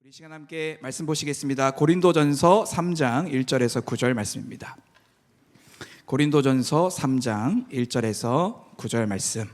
우리 시간 함께 말씀 보시겠습니다. 고린도전서 3장 1절에서 9절 말씀입니다. 고린도전서 3장 1절에서 9절 말씀.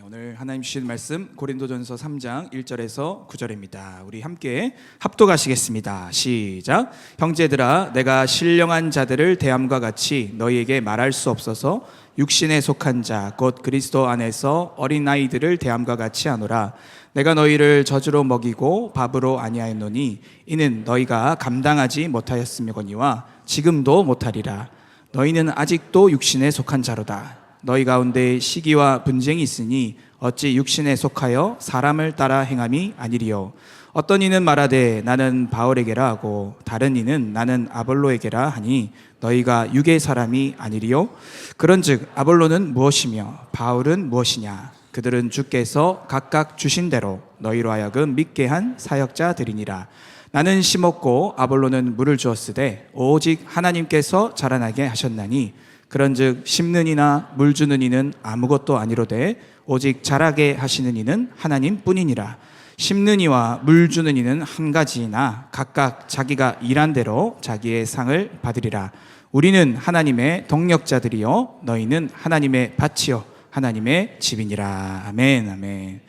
오늘 하나님 주신 말씀 고린도전서 3장 1절에서 9절입니다. 우리 함께 합독하시겠습니다. 시작. 형제들아, 내가 신령한 자들을 대함과 같이 너희에게 말할 수 없어서 육신에 속한 자 곧 그리스도 안에서 어린아이들을 대함과 같이 하노라. 내가 너희를 젖으로 먹이고 밥으로 아니하였노니 이는 너희가 감당하지 못하였음이거니와 지금도 못하리라. 너희는 아직도 육신에 속한 자로다. 너희 가운데 시기와 분쟁이 있으니 어찌 육신에 속하여 사람을 따라 행함이 아니리요. 어떤 이는 말하되 나는 바울에게라 하고 다른 이는 나는 아볼로에게라 하니 너희가 육의 사람이 아니리요. 그런즉 아볼로는 무엇이며 바울은 무엇이냐? 그들은 주께서 각각 주신 대로 너희로 하여금 믿게 한 사역자들이니라. 나는 심었고 아볼로는 물을 주었으되 오직 하나님께서 자라나게 하셨나니 그런즉 심는 이나 물 주는 이는 아무것도 아니로되 오직 자라게 하시는 이는 하나님뿐이니라. 심는 이와 물 주는 이는 한 가지이나 각각 자기가 일한 대로 자기의 상을 받으리라. 우리는 하나님의 동력자들이요 너희는 하나님의 밭이요 하나님의 집이니라. 아멘. 아멘.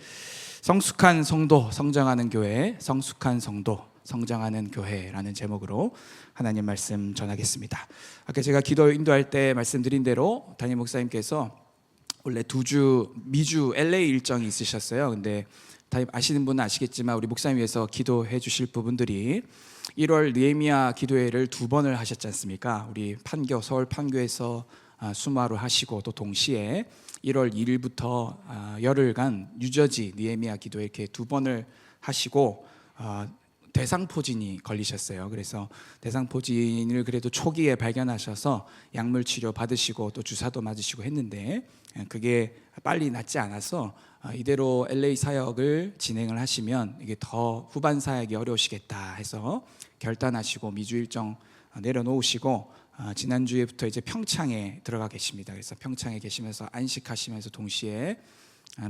성숙한 성도 성장하는 교회, 성숙한 성도 성장하는 교회라는 제목으로 하나님 말씀 전하겠습니다. 아까 제가 기도 인도할 때 말씀드린 대로 담임 목사님께서 원래 미주 LA 일정이 있으셨어요. 근데 담임 아시는 분은 아시겠지만 우리 목사님 위해서 기도해 주실 부분들이 1월 느헤미야 기도회를 2번을 하셨지 않습니까? 우리 서울 판교에서 수마로 하시고 또 동시에 1월 2일부터 열흘간 뉴저지 느헤미야 기도회 이렇게 2번을 하시고 대상포진이 걸리셨어요. 그래서 대상포진을 그래도 초기에 발견하셔서 약물 치료 받으시고 또 주사도 맞으시고 했는데 그게 빨리 낫지 않아서 이대로 LA 사역을 진행을 하시면 이게 더 후반 사역이 어려우시겠다 해서 결단하시고 미주 일정 내려놓으시고 지난주에부터 이제 평창에 들어가 계십니다. 그래서 평창에 계시면서 안식하시면서 동시에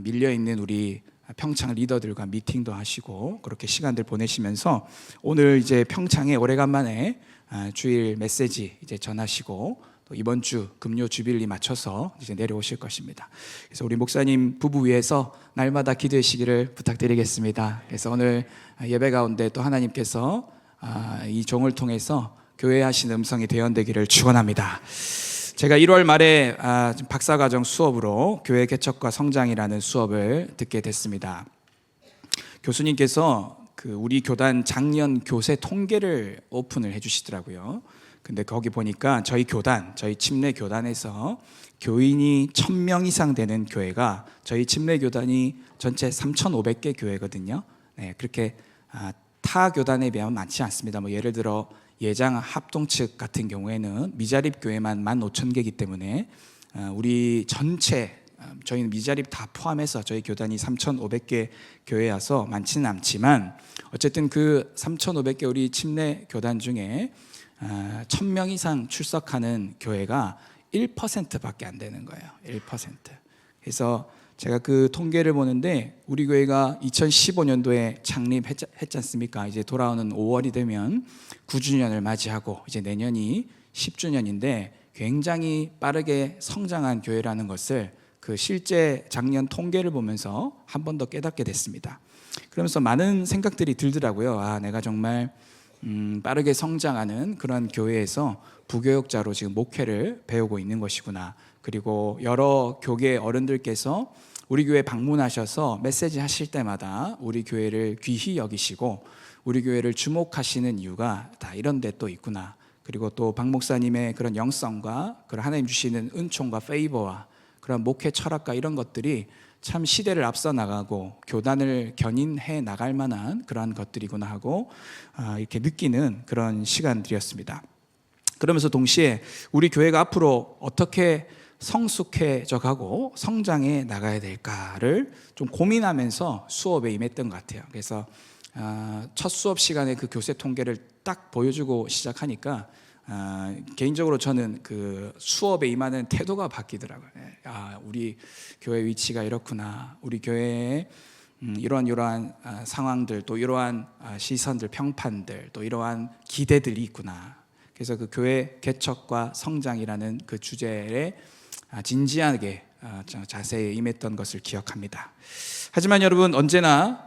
밀려있는 우리 평창 리더들과 미팅도 하시고 그렇게 시간들 보내시면서 오늘 이제 평창에 오래간만에 주일 메시지 이제 전하시고 또 이번 주 금요 주빌리 맞춰서 이제 내려오실 것입니다. 그래서 우리 목사님 부부 위해서 날마다 기도해 시기를 부탁드리겠습니다. 그래서 오늘 예배 가운데 또 하나님께서 이 종을 통해서 교회하신 음성이 대언되기를 축원합니다. 제가 1월 말에 박사과정 수업으로 교회 개척과 성장이라는 수업을 듣게 됐습니다. 교수님께서 우리 교단 작년 교세 통계를 오픈을 해주시더라고요. 근데 거기 보니까 저희 침례 교단에서 교인이 1000명 이상 되는 교회가 저희 침례 교단이 전체 3,500개 교회거든요. 네, 그렇게 타 교단에 비하면 많지 않습니다. 예를 들어 예장 합동 측 같은 경우에는 미자립 교회만 15,000개이기 때문에 우리 전체 저희는 미자립 다 포함해서 저희 교단이 3,500개 교회여서 많지는 않지만 어쨌든 그 3,500개 우리 침례 교단 중에 1,000명 이상 출석하는 교회가 1%밖에 안 되는 거예요. 1%. 그래서 제가 그 통계를 보는데 우리 교회가 2015년도에 창립했지 않습니까? 이제 돌아오는 5월이 되면 9주년을 맞이하고 이제 내년이 10주년인데 굉장히 빠르게 성장한 교회라는 것을 그 실제 작년 통계를 보면서 한 번 더 깨닫게 됐습니다. 그러면서 많은 생각들이 들더라고요. 내가 정말 빠르게 성장하는 그런 교회에서 부교육자로 지금 목회를 배우고 있는 것이구나. 그리고 여러 교계 어른들께서 우리 교회 방문하셔서 메시지 하실 때마다 우리 교회를 귀히 여기시고 우리 교회를 주목하시는 이유가 다 이런 데 또 있구나. 그리고 또 박 목사님의 그런 영성과 그런 하나님 주시는 은총과 페이버와 그런 목회 철학과 이런 것들이 참 시대를 앞서 나가고 교단을 견인해 나갈 만한 그러한 것들이구나 하고 이렇게 느끼는 그런 시간들이었습니다. 그러면서 동시에 우리 교회가 앞으로 어떻게 성숙해져 가고 성장해 나가야 될까를 좀 고민하면서 수업에 임했던 것 같아요. 그래서 첫 수업 시간에 그 교세 통계를 딱 보여주고 시작하니까 개인적으로 저는 그 수업에 임하는 태도가 바뀌더라고요. 우리 교회 위치가 이렇구나. 우리 교회에 이러한 상황들, 또 이러한 시선들, 평판들, 또 이러한 기대들이 있구나. 그래서 그 교회 개척과 성장이라는 그 주제에 진지하게 자세히 임했던 것을 기억합니다. 하지만 여러분, 언제나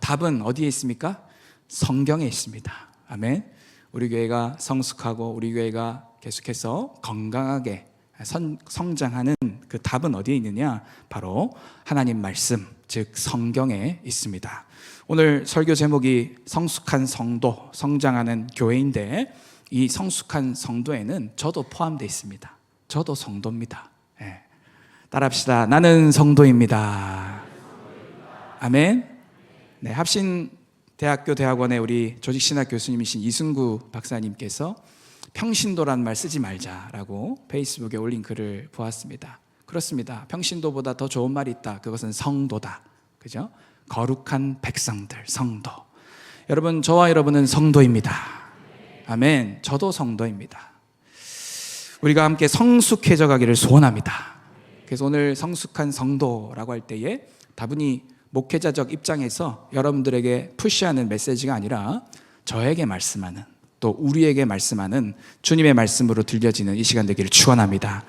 답은 어디에 있습니까? 성경에 있습니다. 아멘. 우리 교회가 성숙하고 우리 교회가 계속해서 건강하게 성장하는 그 답은 어디에 있느냐? 바로 하나님 말씀, 즉 성경에 있습니다. 오늘 설교 제목이 성숙한 성도, 성장하는 교회인데, 이 성숙한 성도에는 저도 포함되어 있습니다. 저도 성도입니다. 따라합시다. 나는 성도입니다. 아멘. 네, 합신대학교 대학원의 우리 조직신학 교수님이신 이승구 박사님께서 평신도란 말 쓰지 말자라고 페이스북에 올린 글을 보았습니다. 그렇습니다. 평신도보다 더 좋은 말이 있다. 그것은 성도다. 그죠? 거룩한 백성들, 성도. 여러분, 저와 여러분은 성도입니다. 아멘. 저도 성도입니다. 우리가 함께 성숙해져 가기를 소원합니다. 그래서 오늘 성숙한 성도라고 할 때에 다분히 목회자적 입장에서 여러분들에게 푸시하는 메시지가 아니라 저에게 말씀하는, 또 우리에게 말씀하는 주님의 말씀으로 들려지는 이 시간 되기를 축원합니다.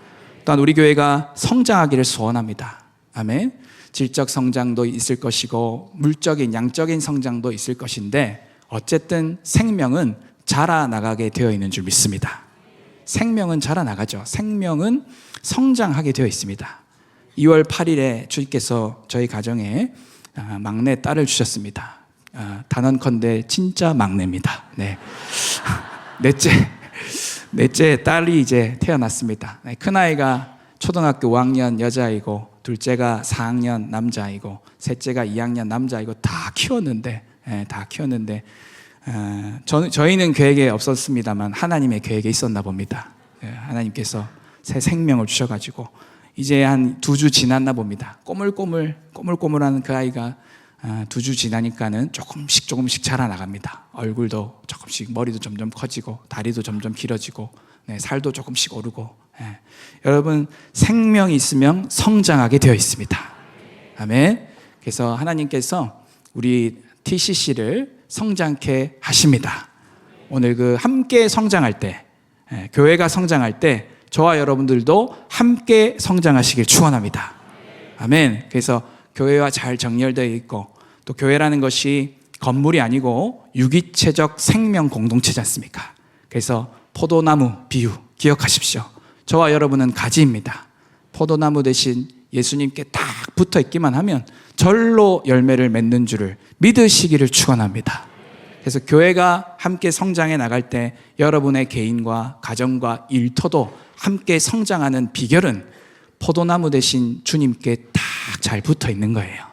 또한 우리 교회가 성장하기를 소원합니다. 아멘. 질적 성장도 있을 것이고 물적인, 양적인 성장도 있을 것인데, 어쨌든 생명은 자라나가게 되어 있는 줄 믿습니다. 생명은 자라나가죠. 생명은 성장하게 되어 있습니다. 2월 8일에 주님께서 저희 가정에 막내 딸을 주셨습니다. 단언컨대 진짜 막내입니다. 네. 넷째 딸이 이제 태어났습니다. 네, 큰아이가 초등학교 5학년 여자아이고, 둘째가 4학년 남자아이고, 셋째가 2학년 남자아이고, 다 키웠는데 저희는 계획에 없었습니다만 하나님의 계획에 있었나 봅니다. 하나님께서 새 생명을 주셔가지고 이제 한 2주 지났나 봅니다. 꼬물꼬물한 그 아이가 2주 지나니까는 조금씩 자라나갑니다. 얼굴도 조금씩, 머리도 점점 커지고, 다리도 점점 길어지고, 살도 조금씩 오르고. 여러분, 생명이 있으면 성장하게 되어 있습니다. 아멘. 그래서 하나님께서 우리 TCC를 성장케 하십니다. 오늘 그 함께 성장할 때, 교회가 성장할 때 저와 여러분들도 함께 성장하시길 축원합니다. 아멘. 그래서 교회와 잘 정렬되어 있고, 또 교회라는 것이 건물이 아니고 유기체적 생명 공동체지 않습니까? 그래서 포도나무 비유 기억하십시오. 저와 여러분은 가지입니다. 포도나무 대신 예수님께 딱 붙어 있기만 하면 절로 열매를 맺는 줄을 믿으시기를 축원합니다. 그래서 교회가 함께 성장해 나갈 때 여러분의 개인과 가정과 일터도 함께 성장하는 비결은 포도나무 대신 주님께 딱 잘 붙어 있는 거예요.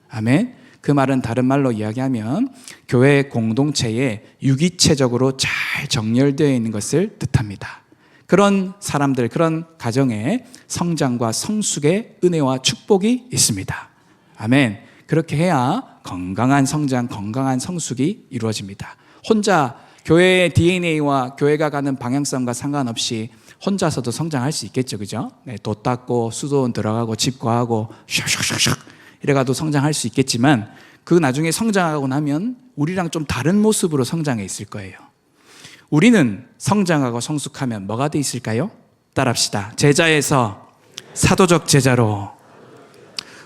아멘. 그 말은 다른 말로 이야기하면 교회 공동체에 유기체적으로 잘 정렬되어 있는 것을 뜻합니다. 그런 사람들, 그런 가정에 성장과 성숙의 은혜와 축복이 있습니다. 아멘. 그렇게 해야 건강한 성장, 건강한 성숙이 이루어집니다. 혼자 교회의 DNA와 교회가 가는 방향성과 상관없이 혼자서도 성장할 수 있겠죠, 그죠? 도 닦고 수도원 들어가고 집 구하고 샥샥샥샥 이래가도 성장할 수 있겠지만, 그 나중에 성장하고 나면 우리랑 좀 다른 모습으로 성장해 있을 거예요. 우리는 성장하고 성숙하면 뭐가 돼 있을까요? 따라합시다. 제자에서 사도적 제자로.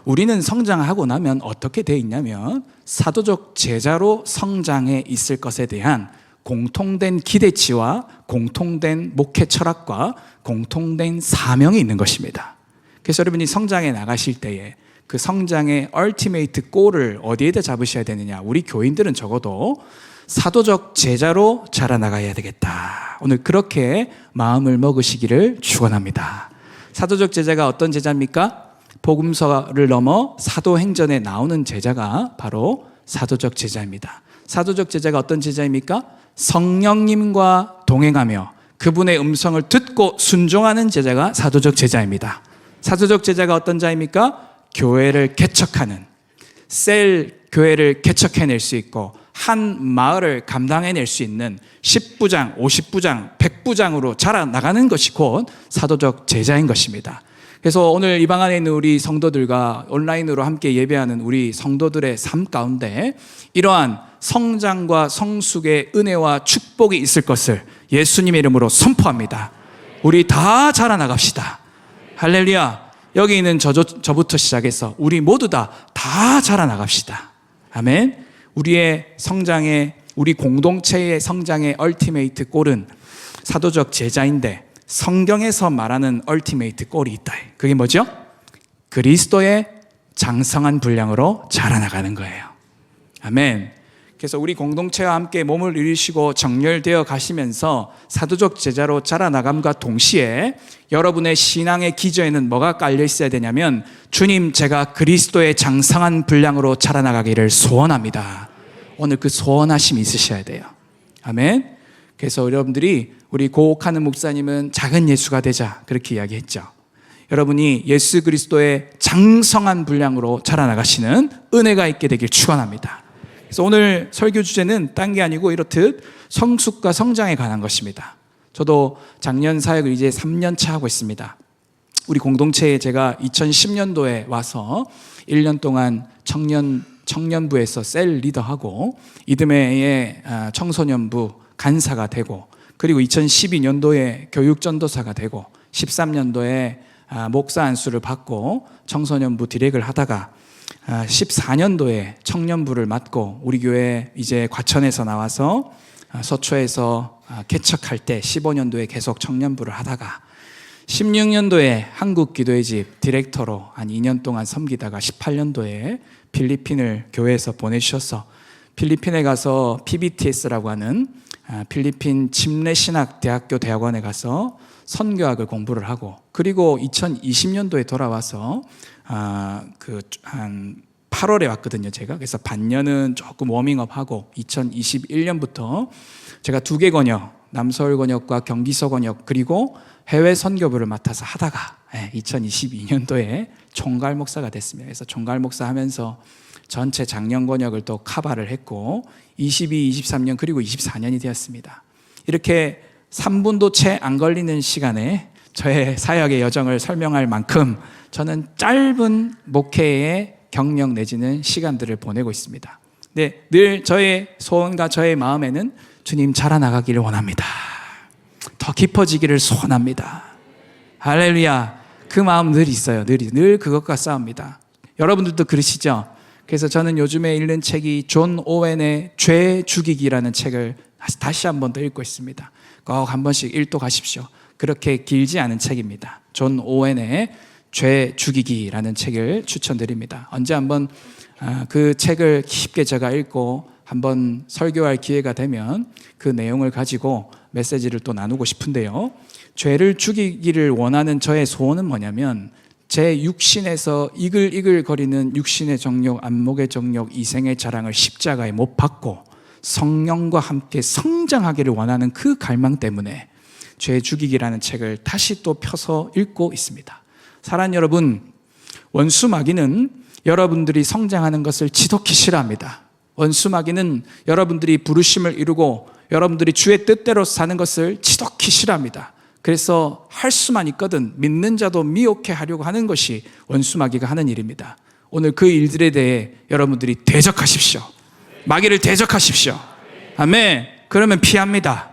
우리는 성장하고 나면 어떻게 돼 있냐면 사도적 제자로 성장해 있을 것에 대한 공통된 기대치와 공통된 목회 철학과 공통된 사명이 있는 것입니다. 그래서 여러분이 성장해 나가실 때에 그 성장의 얼티메이트 골을 어디에다 잡으셔야 되느냐? 우리 교인들은 적어도 사도적 제자로 자라나가야 되겠다. 오늘 그렇게 마음을 먹으시기를 축원합니다. 사도적 제자가 어떤 제자입니까? 복음서를 넘어 사도행전에 나오는 제자가 바로 사도적 제자입니다. 사도적 제자가 어떤 제자입니까? 성령님과 동행하며 그분의 음성을 듣고 순종하는 제자가 사도적 제자입니다. 사도적 제자가 어떤 자입니까? 교회를 개척하는, 셀 교회를 개척해낼 수 있고 한 마을을 감당해낼 수 있는 10부장, 50부장, 100부장으로 자라나가는 것이 곧 사도적 제자인 것입니다. 그래서 오늘 이 방 안에 있는 우리 성도들과 온라인으로 함께 예배하는 우리 성도들의 삶 가운데 이러한 성장과 성숙의 은혜와 축복이 있을 것을 예수님의 이름으로 선포합니다. 우리 다 자라나갑시다. 할렐루야. 여기 있는 저부터 시작해서 우리 모두 다 자라나갑시다. 아멘. 우리의 성장의, 우리 공동체의 성장의 얼티메이트 골은 사도적 제자인데 성경에서 말하는 얼티메이트 골이 있다. 그게 뭐죠? 그리스도의 장성한 분량으로 자라나가는 거예요. 아멘. 그래서 우리 공동체와 함께 몸을 이루시고 정렬되어 가시면서 사도적 제자로 자라나감과 동시에 여러분의 신앙의 기저에는 뭐가 깔려 있어야 되냐면, 주님, 제가 그리스도의 장성한 분량으로 자라나가기를 소원합니다. 오늘 그 소원하심이 있으셔야 돼요. 아멘. 그래서 여러분들이, 우리 고옥하는 목사님은 작은 예수가 되자 그렇게 이야기했죠. 여러분이 예수 그리스도의 장성한 분량으로 자라나가시는 은혜가 있게 되길 축원합니다. 그래서 오늘 설교 주제는 딴 게 아니고 이렇듯 성숙과 성장에 관한 것입니다. 저도 작년 사역을 이제 3년 차 하고 있습니다. 우리 공동체에 제가 2010년도에 와서 1년 동안 청년부에서 셀 리더하고 이듬해에 청소년부 간사가 되고, 그리고 2012년도에 교육전도사가 되고 13년도에 목사 안수를 받고 청소년부 디렉을 하다가 14년도에 청년부를 맡고 우리 교회 이제 과천에서 나와서 서초에서 개척할 때 15년도에 계속 청년부를 하다가 16년도에 한국기도의 집 디렉터로 한 2년 동안 섬기다가 18년도에 필리핀을 교회에서 보내주셔서 필리핀에 가서 PBTS라고 하는 필리핀 침례신학대학교 대학원에 가서 선교학을 공부를 하고, 그리고 2020년도에 돌아와서 한 8월에 왔거든요, 제가. 그래서 반년은 조금 워밍업하고 2021년부터 제가 2개 권역, 남서울 권역과 경기서 권역, 그리고 해외 선교부를 맡아서 하다가 2022년도에 총괄 목사가 됐습니다. 그래서 총괄 목사 하면서 전체 작년 권역을 또 카바를 했고 22, 23년 그리고 24년이 되었습니다. 이렇게 3분도 채 안 걸리는 시간에 저의 사역의 여정을 설명할 만큼 저는 짧은 목회의 경력 내지는 시간들을 보내고 있습니다. 네, 늘 저의 소원과 저의 마음에는 주님 자라나가기를 원합니다. 더 깊어지기를 소원합니다. 할렐루야. 그 마음 늘 있어요. 늘 그것과 싸웁니다. 여러분들도 그러시죠? 그래서 저는 요즘에 읽는 책이 존 오웬의 죄 죽이기라는 책을 다시 한 번 더 읽고 있습니다. 꼭 한 번씩 읽도 가십시오. 그렇게 길지 않은 책입니다. 존 오웬의 죄 죽이기라는 책을 추천드립니다. 언제 한번 그 책을 깊게 제가 읽고 한번 설교할 기회가 되면 그 내용을 가지고 메시지를 또 나누고 싶은데요. 죄를 죽이기를 원하는 저의 소원은 뭐냐면, 제 육신에서 이글이글거리는 육신의 정욕, 안목의 정욕, 이생의 자랑을 십자가에 못 박고 성령과 함께 성장하기를 원하는 그 갈망 때문에 죄 죽이기라는 책을 다시 또 펴서 읽고 있습니다. 사랑하는 여러분, 원수 마귀는 여러분들이 성장하는 것을 지독히 싫어합니다. 원수 마귀는 여러분들이 부르심을 이루고 여러분들이 주의 뜻대로 사는 것을 지독히 싫어합니다. 그래서 할 수만 있거든 믿는 자도 미혹해 하려고 하는 것이 원수 마귀가 하는 일입니다. 오늘 그 일들에 대해 여러분들이 대적하십시오. 마귀를 대적하십시오. 아멘. 그러면 피합니다.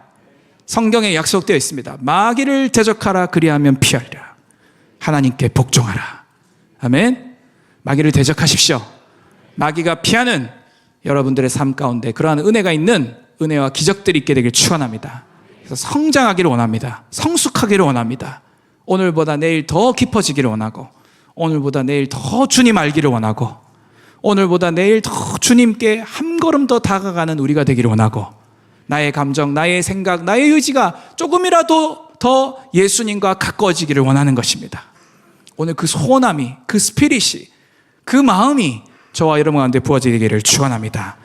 성경에 약속되어 있습니다. 마귀를 대적하라, 그리하면 피하리라. 하나님께 복종하라. 아멘. 마귀를 대적하십시오. 마귀가 피하는 여러분들의 삶 가운데 그러한 은혜가 있는 은혜와 기적들이 있게 되길 축원합니다. 그래서 성장하기를 원합니다. 성숙하기를 원합니다. 오늘보다 내일 더 깊어지기를 원하고, 오늘보다 내일 더 주님 알기를 원하고, 오늘보다 내일 더 주님께 한 걸음 더 다가가는 우리가 되기를 원하고, 나의 감정, 나의 생각, 나의 의지가 조금이라도 더 예수님과 가까워지기를 원하는 것입니다. 오늘 그 소원함이, 그 스피릿이, 그 마음이 저와 여러분 가운데 부어지기를 축원합니다.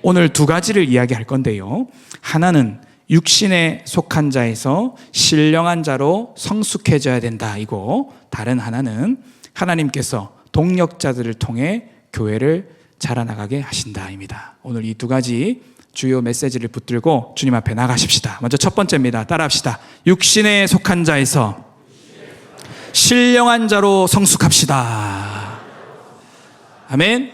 오늘 2가지를 이야기할 건데요. 하나는 육신에 속한 자에서 신령한 자로 성숙해져야 된다, 이고, 다른 하나는 하나님께서 동력자들을 통해 교회를 자라나가게 하신다입니다. 오늘 이 2가지 주요 메시지를 붙들고 주님 앞에 나가십시다. 먼저 첫 번째입니다. 따라합시다. 육신에 속한 자에서 신령한 자로 성숙합시다. 아멘.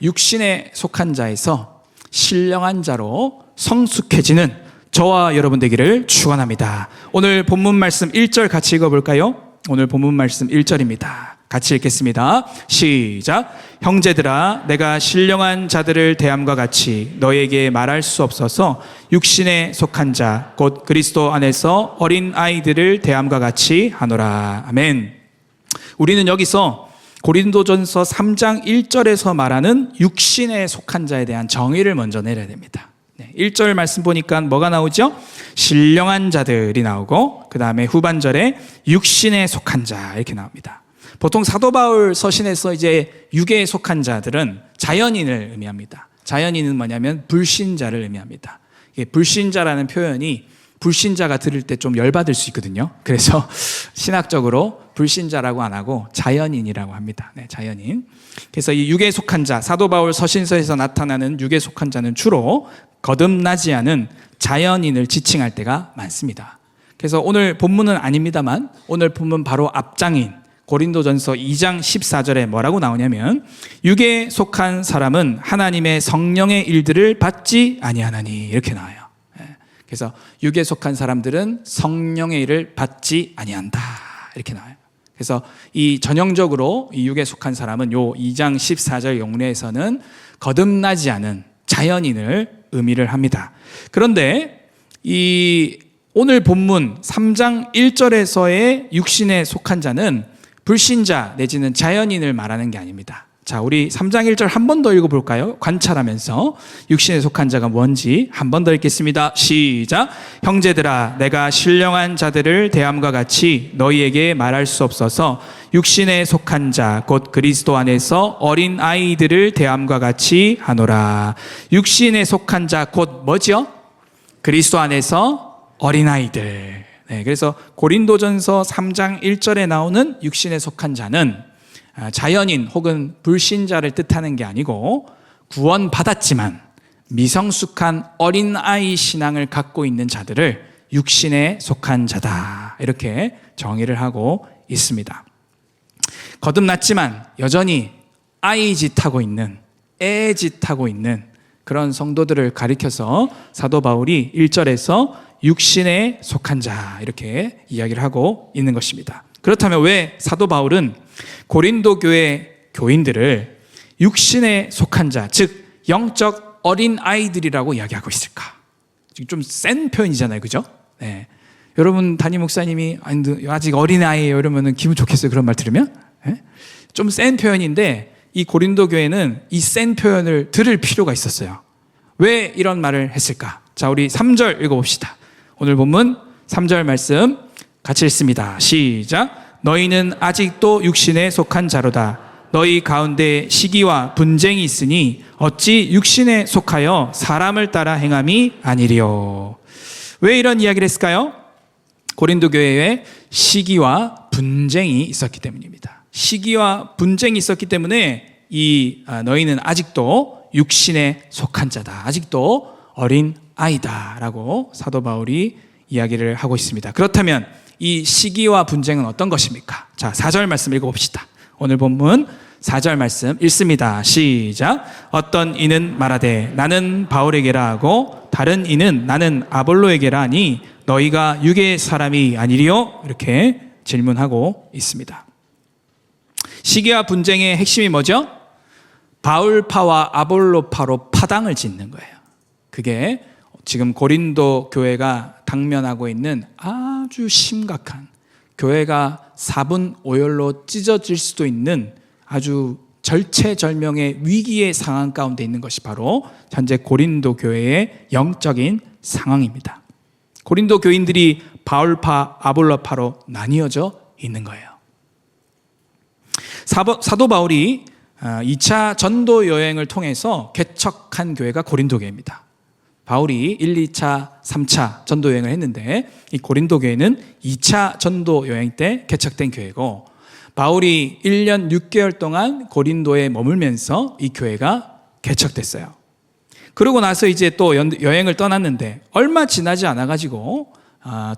육신에 속한 자에서 신령한 자로 성숙해지는 저와 여러분 되기를 축원합니다. 오늘 본문 말씀 1절 같이 읽어볼까요? 오늘 본문 말씀 1절입니다. 같이 읽겠습니다. 시작. 형제들아, 내가 신령한 자들을 대함과 같이 너희에게 말할 수 없어서 육신에 속한 자 곧 그리스도 안에서 어린 아이들을 대함과 같이 하노라. 아멘. 우리는 여기서 고린도전서 3장 1절에서 말하는 육신에 속한 자에 대한 정의를 먼저 내려야 됩니다. 1절 말씀 보니까 뭐가 나오죠? 신령한 자들이 나오고 그 다음에 후반절에 육신에 속한 자 이렇게 나옵니다. 보통 사도 바울 서신에서 이제 육에 속한 자들은 자연인을 의미합니다. 자연인은 뭐냐면 불신자를 의미합니다. 불신자라는 표현이 불신자가 들을 때 좀 열받을 수 있거든요. 그래서 신학적으로 불신자라고 안 하고 자연인이라고 합니다. 네, 자연인. 그래서 이 육에 속한 자, 사도 바울 서신서에서 나타나는 육에 속한 자는 주로 거듭나지 않은 자연인을 지칭할 때가 많습니다. 그래서 오늘 본문은 아닙니다만 오늘 본문 바로 앞장인 고린도전서 2장 14절에 뭐라고 나오냐면 육에 속한 사람은 하나님의 성령의 일들을 받지 아니하나니 이렇게 나와요. 그래서 육에 속한 사람들은 성령의 일을 받지 아니한다 이렇게 나와요. 그래서 이 전형적으로 이 육에 속한 사람은 요 2장 14절 용례에서는 거듭나지 않은 자연인을 의미를 합니다. 그런데 이 오늘 본문 3장 1절에서의 육신에 속한 자는 불신자 내지는 자연인을 말하는 게 아닙니다. 자, 우리 3장 1절 한 번 더 읽어볼까요? 관찰하면서 육신에 속한 자가 뭔지 한 번 더 읽겠습니다. 시작. 형제들아, 내가 신령한 자들을 대함과 같이 너희에게 말할 수 없어서 육신에 속한 자 곧 그리스도 안에서 어린 아이들을 대함과 같이 하노라. 육신에 속한 자 곧 뭐죠? 그리스도 안에서 어린 아이들. 네, 그래서 고린도전서 3장 1절에 나오는 육신에 속한 자는 자연인 혹은 불신자를 뜻하는 게 아니고 구원받았지만 미성숙한 어린아이 신앙을 갖고 있는 자들을 육신에 속한 자다 이렇게 정의를 하고 있습니다. 거듭났지만 여전히 아이짓하고 있는 애짓하고 있는 그런 성도들을 가리켜서 사도 바울이 1절에서 육신에 속한 자 이렇게 이야기를 하고 있는 것입니다. 그렇다면 왜 사도 바울은 고린도 교회 교인들을 육신에 속한 자, 즉 영적 어린 아이들이라고 이야기하고 있을까? 좀 센 표현이잖아요, 그죠? 네. 여러분 담임 목사님이 아직 어린 아이예요 이러면은 기분 좋겠어요, 그런 말 들으면? 네? 좀 센 표현인데 이 고린도 교회는 이 센 표현을 들을 필요가 있었어요. 왜 이런 말을 했을까? 자, 우리 3절 읽어봅시다. 오늘 본문 3절 말씀 같이 읽습니다. 시작. 너희는 아직도 육신에 속한 자로다. 너희 가운데 시기와 분쟁이 있으니 어찌 육신에 속하여 사람을 따라 행함이 아니리요. 왜 이런 이야기를 했을까요? 고린도 교회에 시기와 분쟁이 있었기 때문입니다. 시기와 분쟁이 있었기 때문에 너희는 아직도 육신에 속한 자다. 아직도 어린 아이다라고 사도 바울이 이야기를 하고 있습니다. 그렇다면 이 시기와 분쟁은 어떤 것입니까? 자, 4절 말씀 읽어봅시다. 오늘 본문 4절 말씀 읽습니다. 시작. 어떤 이는 말하되 나는 바울에게라 하고 다른 이는 나는 아볼로에게라 하니 너희가 육의 사람이 아니리요? 이렇게 질문하고 있습니다. 시기와 분쟁의 핵심이 뭐죠? 바울파와 아볼로파로 파당을 짓는 거예요. 그게 지금 고린도 교회가 당면하고 있는 아주 심각한 교회가 4분 5열로 찢어질 수도 있는 아주 절체절명의 위기의 상황 가운데 있는 것이 바로 현재 고린도 교회의 영적인 상황입니다. 고린도 교인들이 바울파, 아볼로파로 나뉘어져 있는 거예요. 사도 바울이 2차 전도 여행을 통해서 개척한 교회가 고린도 교회입니다. 바울이 1, 2차, 3차 전도 여행을 했는데 이 고린도 교회는 2차 전도 여행 때 개척된 교회고 바울이 1년 6개월 동안 고린도에 머물면서 이 교회가 개척됐어요. 그러고 나서 이제 또 여행을 떠났는데 얼마 지나지 않아가지고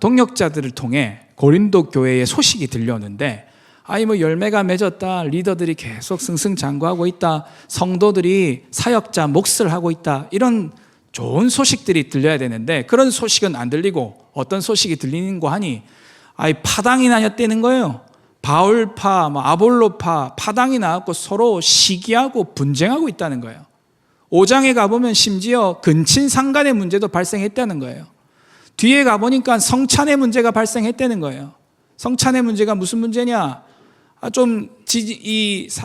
동역자들을 통해 고린도 교회의 소식이 들려오는데 아니 뭐 열매가 맺었다, 리더들이 계속 승승장구하고 있다, 성도들이 사역자 몫을 하고 있다, 이런 좋은 소식들이 들려야 되는데 그런 소식은 안 들리고 어떤 소식이 들리는 거 하니 아이 파당이 나뉘었다는 거예요. 바울파, 아볼로파, 파당이 나왔고 서로 시기하고 분쟁하고 있다는 거예요. 5장에 가보면 심지어 근친상간의 문제도 발생했다는 거예요. 뒤에 가보니까 성찬의 문제가 발생했다는 거예요. 성찬의 문제가 무슨 문제냐? 좀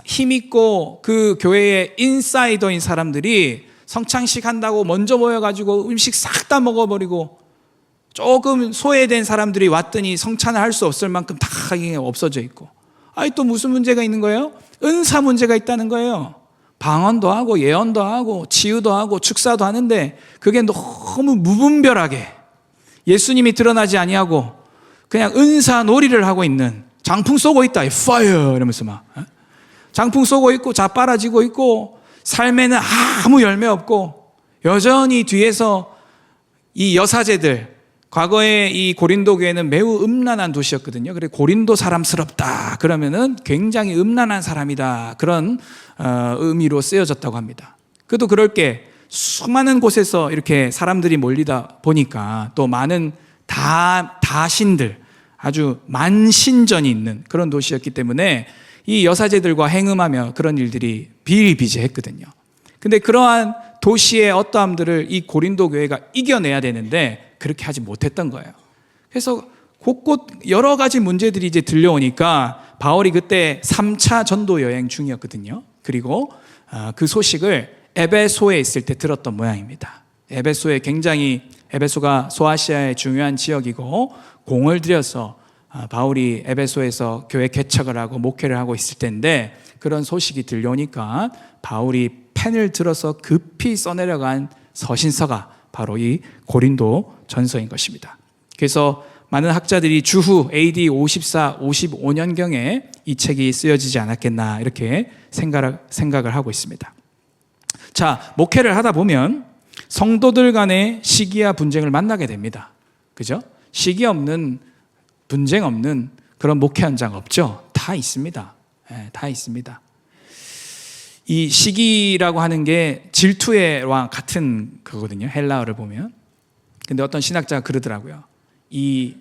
힘있고 그 교회의 인사이더인 사람들이 성찬식 한다고 먼저 모여가지고 음식 싹 다 먹어버리고 조금 소외된 사람들이 왔더니 성찬을 할 수 없을 만큼 다 없어져 있고, 아니 또 무슨 문제가 있는 거예요? 은사 문제가 있다는 거예요. 방언도 하고 예언도 하고 치유도 하고 축사도 하는데 그게 너무 무분별하게 예수님이 드러나지 아니하고 그냥 은사 놀이를 하고 있는, 장풍 쏘고 있다, 파이어 이러면서 막 장풍 쏘고 있고 자빠라지고 있고 삶에는 아무 열매 없고 여전히 뒤에서 이 여사제들, 과거에 이 고린도 교회는 매우 음란한 도시였거든요. 그래 고린도 사람스럽다 그러면은 굉장히 음란한 사람이다, 그런 의미로 쓰여졌다고 합니다. 그래도 그럴 게 수많은 곳에서 이렇게 사람들이 몰리다 보니까 또 많은 다신들, 아주 만신전이 있는 그런 도시였기 때문에 이 여사제들과 행음하며 그런 일들이 비일비재했거든요. 근데 그러한 도시의 어떠함들을 이 고린도 교회가 이겨내야 되는데 그렇게 하지 못했던 거예요. 그래서 곳곳 여러 가지 문제들이 이제 들려오니까 바울이 그때 3차 전도 여행 중이었거든요. 그리고 그 소식을 에베소에 있을 때 들었던 모양입니다. 에베소가 소아시아의 중요한 지역이고 공을 들여서 바울이 에베소에서 교회 개척을 하고 목회를 하고 있을 때인데 그런 소식이 들려오니까 바울이 펜을 들어서 급히 써내려간 서신서가 바로 이 고린도 전서인 것입니다. 그래서 많은 학자들이 주후 AD 54, 55년경에 이 책이 쓰여지지 않았겠나 이렇게 생각을 하고 있습니다. 자, 목회를 하다 보면 성도들 간의 시기와 분쟁을 만나게 됩니다. 그죠? 시기 없는, 분쟁 없는 그런 목회 현장 없죠? 다 있습니다. 네, 다 있습니다. 이 시기라고 하는 게 질투와 같은 거거든요. 헬라어를 보면. 근데 어떤 신학자가 그러더라고요. 이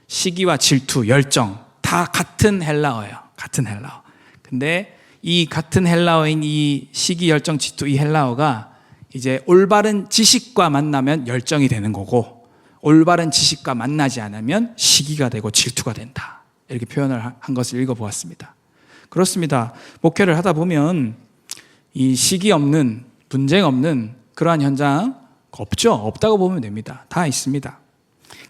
시기와 질투, 열정 다 같은 헬라어예요. 같은 헬라어. 근데 이 같은 헬라어인 이 시기, 열정, 질투, 이 헬라어가 이제 올바른 지식과 만나면 열정이 되는 거고 올바른 지식과 만나지 않으면 시기가 되고 질투가 된다. 이렇게 표현을 한 것을 읽어보았습니다. 그렇습니다. 목회를 하다 보면 이 시기 없는, 분쟁 없는 그러한 현장 없죠? 없다고 보면 됩니다. 다 있습니다.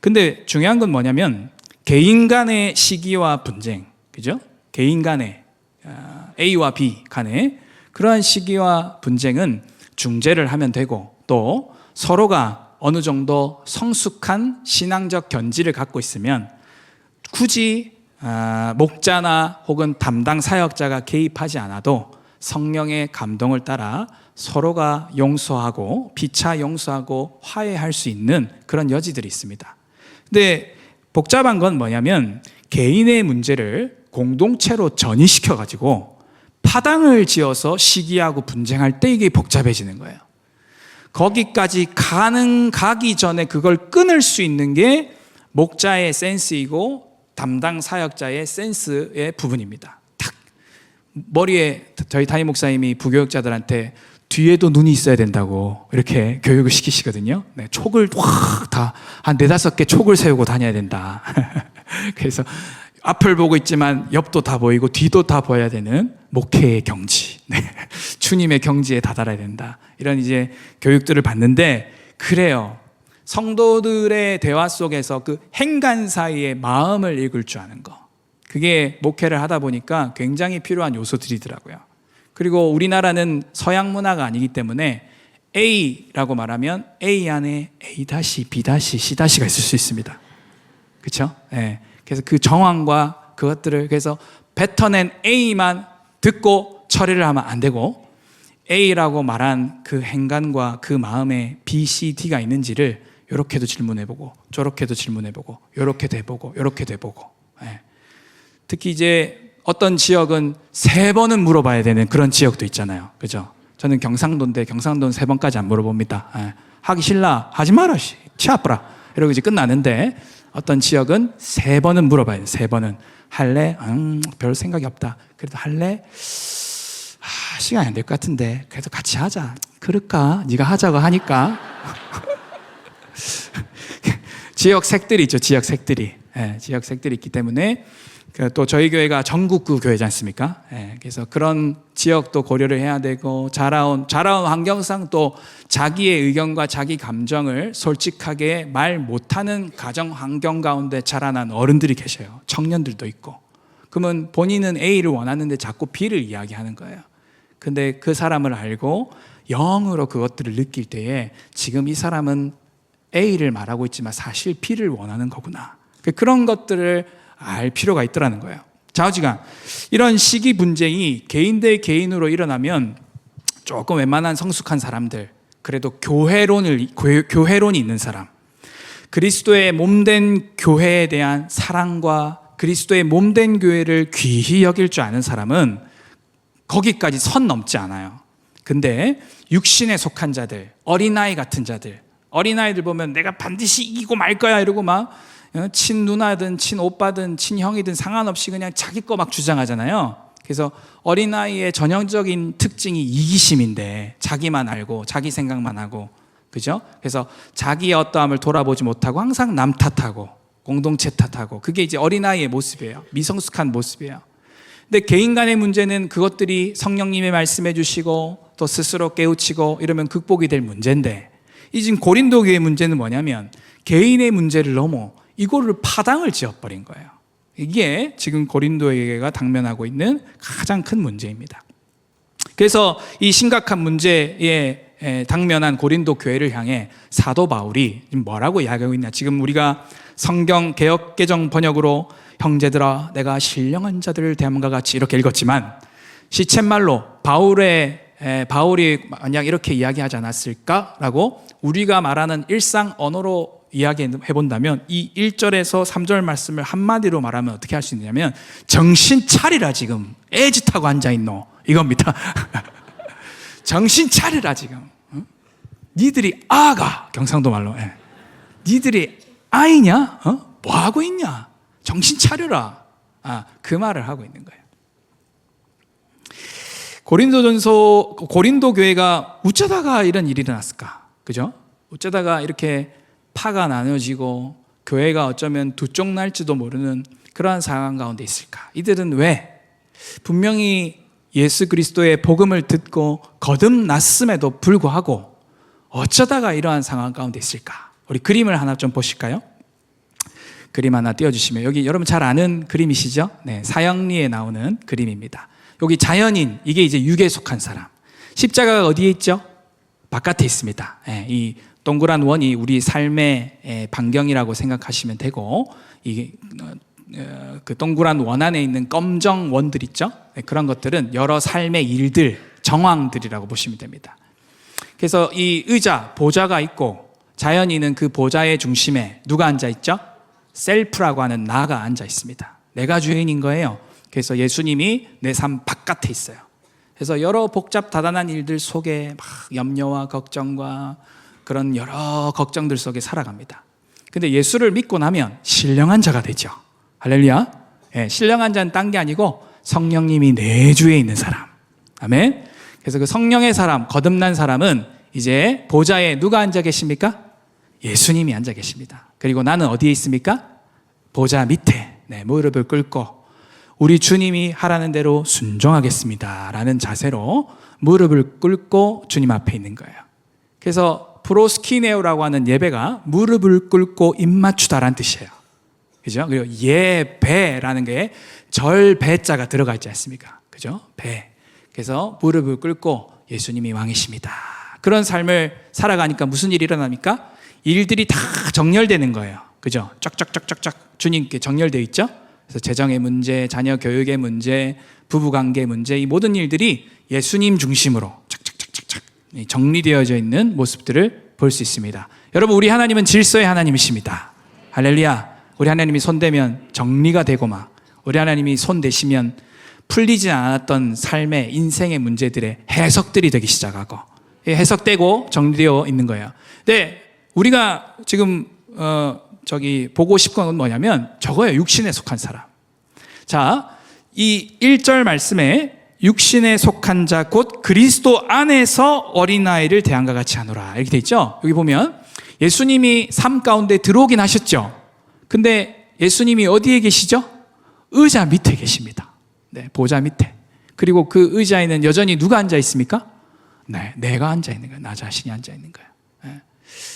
근데 중요한 건 뭐냐면 개인 간의 시기와 분쟁, 그죠? 개인 간의 A와 B 간의 그러한 시기와 분쟁은 중재를 하면 되고 또 서로가 어느 정도 성숙한 신앙적 견지를 갖고 있으면 굳이 목자나 혹은 담당 사역자가 개입하지 않아도 성령의 감동을 따라 서로가 용서하고 피차 용서하고 화해할 수 있는 그런 여지들이 있습니다. 근데 복잡한 건 뭐냐면 개인의 문제를 공동체로 전이시켜 가지고 파당을 지어서 시기하고 분쟁할 때 이게 복잡해지는 거예요. 거기까지 가기 전에 그걸 끊을 수 있는 게 목자의 센스이고 담당 사역자의 센스의 부분입니다. 딱 머리에 저희 담임 목사님이 부교육자들한테 뒤에도 눈이 있어야 된다고 이렇게 교육을 시키시거든요. 네, 촉을 확 다 한 4-5개 촉을 세우고 다녀야 된다. 그래서 앞을 보고 있지만 옆도 다 보이고 뒤도 다 보여야 되는 목회의 경지, 네. 주님의 경지에 다다라야 된다. 이런 이제 교육들을 받는데 그래요. 성도들의 대화 속에서 그 행간 사이의 마음을 읽을 줄 아는 거. 그게 목회를 하다 보니까 굉장히 필요한 요소들이더라고요. 그리고 우리나라는 서양 문화가 아니기 때문에 A라고 말하면 A 안에 A-, B-, C-가 있을 수 있습니다. 그렇죠? 네. 그래서 그 정황과 그것들을 그래서 뱉어낸 A만 듣고 처리를 하면 안 되고 A라고 말한 그 행간과 그 마음에 B, C, D가 있는지를 이렇게도 질문해보고 저렇게도 질문해보고 이렇게도 해보고 이렇게도 해보고 네. 특히 이제 어떤 지역은 3번은 물어봐야 되는 그런 지역도 있잖아요. 그죠? 저는 경상도인데 경상도는 3번까지 안 물어봅니다. 하기 싫나? 하지 마라. 치 아프라. 이러고 이제 끝나는데 어떤 지역은 3번은 물어봐야 돼. 3번은. 할래? 별 생각이 없다. 그래도 할래? 시간이 안 될 것 같은데 그래도 같이 하자. 그럴까? 네가 하자고 하니까. 지역 색들이 있죠. 지역 색들이. 지역 색들이 있기 때문에 또 저희 교회가 전국구 교회지 않습니까? 그래서 그런 지역도 고려를 해야 되고 자라온 환경상 또 자기의 의견과 자기 감정을 솔직하게 말 못하는 가정 환경 가운데 자라난 어른들이 계셔요. 청년들도 있고. 그러면 본인은 A를 원하는데 자꾸 B를 이야기하는 거예요. 근데 그 사람을 알고 영으로 그것들을 느낄 때에 지금 이 사람은 A를 말하고 있지만 사실 B를 원하는 거구나. 그런 것들을 알 필요가 있더라는 거예요. 좌우지간 이런 시기 분쟁이 개인 대 개인으로 일어나면 조금 웬만한 성숙한 사람들, 그래도 교회론이 있는 사람, 그리스도의 몸된 교회에 대한 사랑과 그리스도의 몸된 교회를 귀히 여길 줄 아는 사람은 거기까지 선 넘지 않아요. 근데 육신에 속한 자들, 어린아이 같은 자들, 어린아이들 보면 내가 반드시 이기고 말 거야 이러고 막 친누나든 친오빠든 친형이든 상관없이 그냥 자기 거 막 주장하잖아요. 그래서 어린아이의 전형적인 특징이 이기심인데 자기만 알고 자기 생각만 하고, 그죠? 그래서 자기의 어떠함을 돌아보지 못하고 항상 남 탓하고 공동체 탓하고, 그게 이제 어린아이의 모습이에요. 미성숙한 모습이에요. 근데 개인 간의 문제는 그것들이 성령님이 말씀해 주시고 또 스스로 깨우치고 이러면 극복이 될 문제인데, 이 지금 고린도 교회의 문제는 뭐냐면 개인의 문제를 넘어 이거를 파당을 지어버린 거예요. 이게 지금 고린도 교회가 당면하고 있는 가장 큰 문제입니다. 그래서 이 심각한 문제에 당면한 고린도 교회를 향해 사도 바울이 뭐라고 이야기하고 있냐. 지금 우리가 성경 개역개정 번역으로 형제들아 내가 신령한 자들을 대함과 같이 이렇게 읽었지만, 시쳇말로 바울이 만약 이렇게 이야기하지 않았을까라고 우리가 말하는 일상 언어로 이야기해 본다면 이 1절에서 3절 말씀을 한마디로 말하면 어떻게 할 수 있냐면 정신 차리라, 지금 애짓하고 앉아있노 이겁니다. 정신 차리라 지금. 니들이 아가, 경상도 말로 니들이 아이냐? 뭐 하고 있냐? 정신 차려라. 그 말을 하고 있는 거예요. 고린도 교회가 어쩌다가 이런 일이 일어났을까? 그죠? 어쩌다가 이렇게 파가 나눠지고 교회가 어쩌면 두 쪽 날지도 모르는 그러한 상황 가운데 있을까? 이들은 왜 분명히 예수 그리스도의 복음을 듣고 거듭났음에도 불구하고 어쩌다가 이러한 상황 가운데 있을까? 우리 그림을 하나 좀 보실까요? 그림 하나 띄워주시면, 여기 여러분 잘 아는 그림이시죠? 네, 사형리에 나오는 그림입니다. 여기 자연인, 이게 이제 육에 속한 사람. 십자가가 어디에 있죠? 바깥에 있습니다. 이 동그란 원이 우리 삶의 반경이라고 생각하시면 되고, 이게 그 동그란 원 안에 있는 검정 원들 있죠? 그런 것들은 여러 삶의 일들, 정황들이라고 보시면 됩니다. 그래서 이 의자, 보좌가 있고 자연인은 그 보좌의 중심에 누가 앉아 있죠? 셀프라고 하는 나가 앉아 있습니다. 내가 주인인 거예요. 그래서 예수님이 내 삶 바깥에 있어요. 그래서 여러 복잡 다단한 일들 속에 막 염려와 걱정과 그런 여러 걱정들 속에 살아갑니다. 근데 예수를 믿고 나면 신령한 자가 되죠. 할렐루야. 신령한 자는 딴 게 아니고 성령님이 내 주에 있는 사람. 아멘. 그래서 그 성령의 사람, 거듭난 사람은 이제 보좌에 누가 앉아 계십니까? 예수님이 앉아 계십니다. 그리고 나는 어디에 있습니까? 보좌 밑에 무릎을 꿇고 우리 주님이 하라는 대로 순종하겠습니다 라는 자세로 무릎을 꿇고 주님 앞에 있는 거예요. 그래서 프로스키네오라고 하는 예배가 무릎을 꿇고 입맞추다라는 뜻이에요. 그죠? 그리고 예배라는 게 절배자가 들어가 있지 않습니까? 그죠? 배. 그래서 무릎을 꿇고 예수님이 왕이십니다. 그런 삶을 살아가니까 무슨 일이 일어납니까? 일들이 다 정렬되는 거예요. 그죠? 쫙쫙쫙쫙쫙 주님께 정렬되어 있죠? 그래서 재정의 문제, 자녀 교육의 문제, 부부관계 문제, 이 모든 일들이 예수님 중심으로 착착착착착 정리되어져 있는 모습들을 볼 수 있습니다. 여러분, 우리 하나님은 질서의 하나님이십니다. 할렐루야. 우리 하나님이 손대면 정리가 되고 막, 우리 하나님이 손대시면 풀리지 않았던 삶의 인생의 문제들의 해석들이 되기 시작하고 해석되고 정리되어 있는 거예요. 근데 우리가 지금 보고 싶은 건 뭐냐면 저거예요. 육신에 속한 사람. 자, 이 1절 말씀에 육신에 속한 자 곧 그리스도 안에서 어린아이를 대함과 같이 하노라 이렇게 돼 있죠. 여기 보면 예수님이 삶 가운데 들어오긴 하셨죠. 근데 예수님이 어디에 계시죠? 의자 밑에 계십니다. 네, 보좌 밑에. 그리고 그 의자에는 여전히 누가 앉아 있습니까? 네, 내가 앉아 있는 거예요. 나 자신이 앉아 있는 거예요. 네.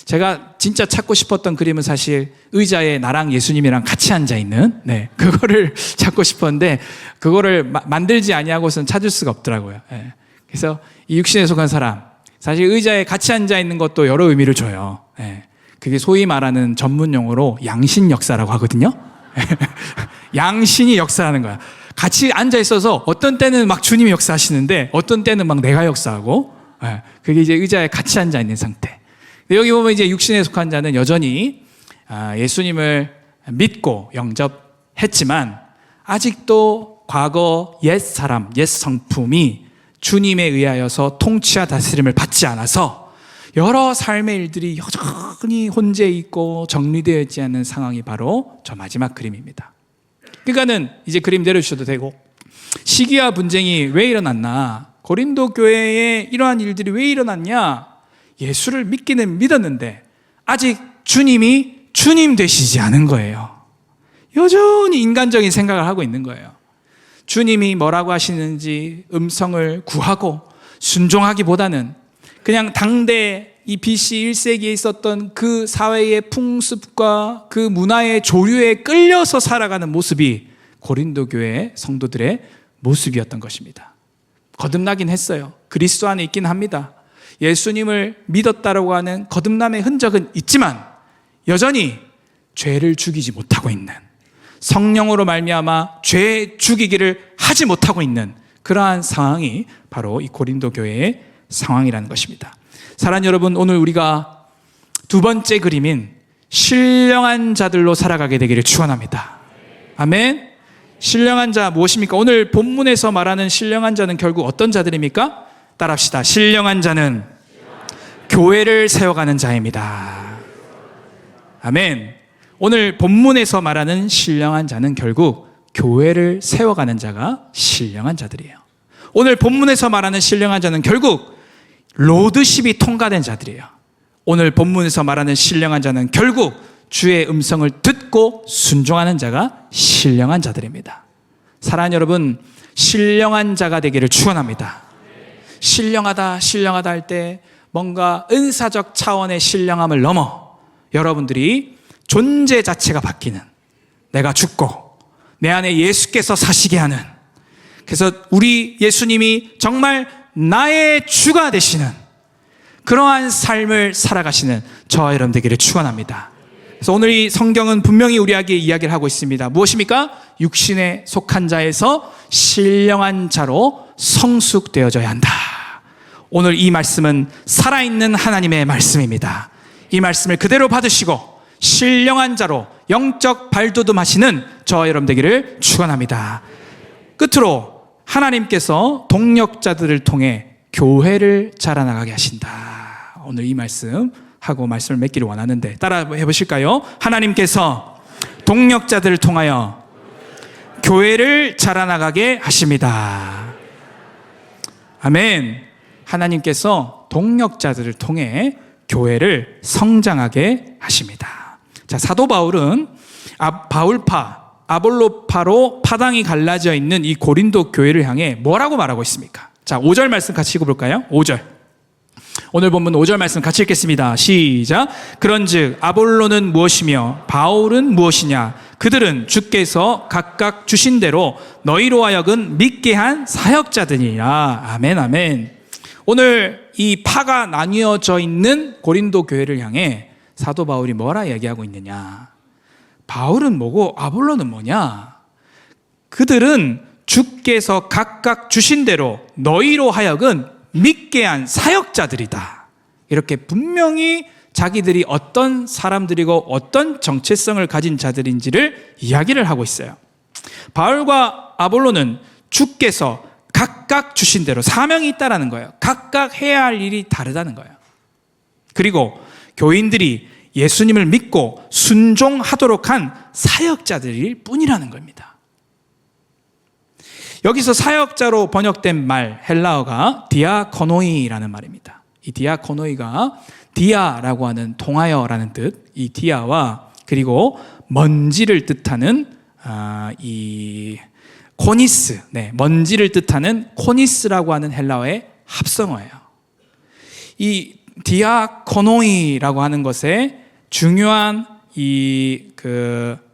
제가 진짜 찾고 싶었던 그림은 사실 의자에 나랑 예수님이랑 같이 앉아 있는, 네, 그거를 찾고 싶었는데 그거를 만들지 아니하고서는 찾을 수가 없더라고요. 네. 그래서 이 육신에 속한 사람, 사실 의자에 같이 앉아 있는 것도 여러 의미를 줘요. 네. 그게 소위 말하는 전문 용어로 양신 역사라고 하거든요. 양신이 역사하는 거야. 같이 앉아 있어서 어떤 때는 막 주님이 역사하시는데 어떤 때는 막 내가 역사하고, 그게 이제 의자에 같이 앉아 있는 상태. 여기 보면 이제 육신에 속한 자는 여전히 예수님을 믿고 영접했지만 아직도 과거 옛 사람, 옛 성품이 주님에 의하여서 통치와 다스림을 받지 않아서 여러 삶의 일들이 여전히 혼재 있고 정리되어 있지 않은 상황이 바로 저 마지막 그림입니다. 그러니까는 이제 그림 내려주셔도 되고, 시기와 분쟁이 왜 일어났나? 고린도 교회에 이러한 일들이 왜 일어났냐? 예수를 믿기는 믿었는데 아직 주님이 주님 되시지 않은 거예요. 여전히 인간적인 생각을 하고 있는 거예요. 주님이 뭐라고 하시는지 음성을 구하고 순종하기보다는 그냥 당대 이 BC 1세기에 있었던 그 사회의 풍습과 그 문화의 조류에 끌려서 살아가는 모습이 고린도 교회 성도들의 모습이었던 것입니다. 거듭나긴 했어요. 그리스도 안에 있긴 합니다. 예수님을 믿었다라고 하는 거듭남의 흔적은 있지만 여전히 죄를 죽이지 못하고 있는, 성령으로 말미암아 죄 죽이기를 하지 못하고 있는 그러한 상황이 바로 이 고린도 교회의 상황이라는 것입니다. 사랑하는 여러분, 오늘 우리가 두 번째 그림인 신령한 자들로 살아가게 되기를 축원합니다. 아멘. 신령한 자 무엇입니까? 오늘 본문에서 말하는 신령한 자는 결국 어떤 자들입니까? 따라합시다. 신령한 자는 교회를 세워가는 자입니다. 아멘. 오늘 본문에서 말하는 신령한 자는 결국 교회를 세워가는 자가 신령한 자들이에요. 오늘 본문에서 말하는 신령한 자는 결국 로드십이 통과된 자들이에요. 오늘 본문에서 말하는 신령한 자는 결국 주의 음성을 듣고 순종하는 자가 신령한 자들입니다. 사랑하는 여러분, 신령한 자가 되기를 축원합니다. 신령하다 할 때 뭔가 은사적 차원의 신령함을 넘어 여러분들이 존재 자체가 바뀌는, 내가 죽고 내 안에 예수께서 사시게 하는, 그래서 우리 예수님이 정말 나의 주가 되시는 그러한 삶을 살아가시는 저와 여러분 되기를 축원합니다. 그래서 오늘 이 성경은 분명히 우리에게 이야기를 하고 있습니다. 무엇입니까? 육신에 속한 자에서 신령한 자로 성숙되어져야 한다. 오늘 이 말씀은 살아있는 하나님의 말씀입니다. 이 말씀을 그대로 받으시고 신령한 자로 영적 발돋움하시는 저와 여러분 되기를 축원합니다. 끝으로 하나님께서 동력자들을 통해 교회를 자라나가게 하신다. 오늘 이 말씀 하고 말씀을 맺기를 원하는데 따라 해보실까요? 하나님께서 동력자들을 통하여 교회를 자라나가게 하십니다. 아멘. 하나님께서 동력자들을 통해 교회를 성장하게 하십니다. 자, 사도 바울은 바울파, 아볼로파로 파당이 갈라져 있는 이 고린도 교회를 향해 뭐라고 말하고 있습니까? 자, 5절 말씀 같이 읽어볼까요? 5절. 오늘 본문 5절 말씀 같이 읽겠습니다. 시작. 그런즉 아볼로는 무엇이며 바울은 무엇이냐? 그들은 주께서 각각 주신 대로 너희로 하여금 믿게 한 사역자들이라. 아멘, 아멘. 오늘 이 파가 나뉘어져 있는 고린도 교회를 향해 사도 바울이 뭐라 얘기하고 있느냐? 바울은 뭐고 아볼로는 뭐냐? 그들은 주께서 각각 주신 대로 너희로 하여금 믿게 한 사역자들이다. 이렇게 분명히 자기들이 어떤 사람들이고 어떤 정체성을 가진 자들인지를 이야기를 하고 있어요. 바울과 아볼로는 주께서 각각 주신 대로 사명이 있다라는 거예요. 각각 해야 할 일이 다르다는 거예요. 그리고 교인들이 예수님을 믿고 순종하도록 한 사역자들일 뿐이라는 겁니다. 여기서 사역자로 번역된 말 헬라어가 디아코노이라는 말입니다. 이 디아코노이가 디아라고 하는 동하여라는 뜻, 이 디아와 그리고 먼지를 뜻하는 이 코니스, 먼지를 뜻하는 코니스라고 하는 헬라어의 합성어예요. 이 디아코노이라고 하는 것에 중요한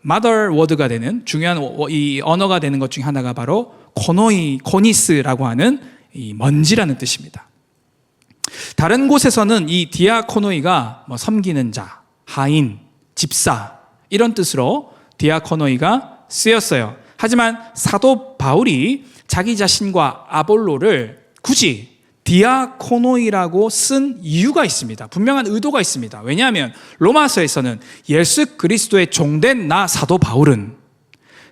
mother word가 되는 중요한 이 언어가 되는 것 중에 하나가 바로 코니스라고 하는 이 먼지라는 뜻입니다. 다른 곳에서는 이 디아코노이가 섬기는 자, 하인, 집사 이런 뜻으로 디아코노이가 쓰였어요. 하지만 사도 바울이 자기 자신과 아볼로를 굳이 디아코노이라고 쓴 이유가 있습니다. 분명한 의도가 있습니다. 왜냐하면 로마서에서는 예수 그리스도의 종된 나 사도 바울은,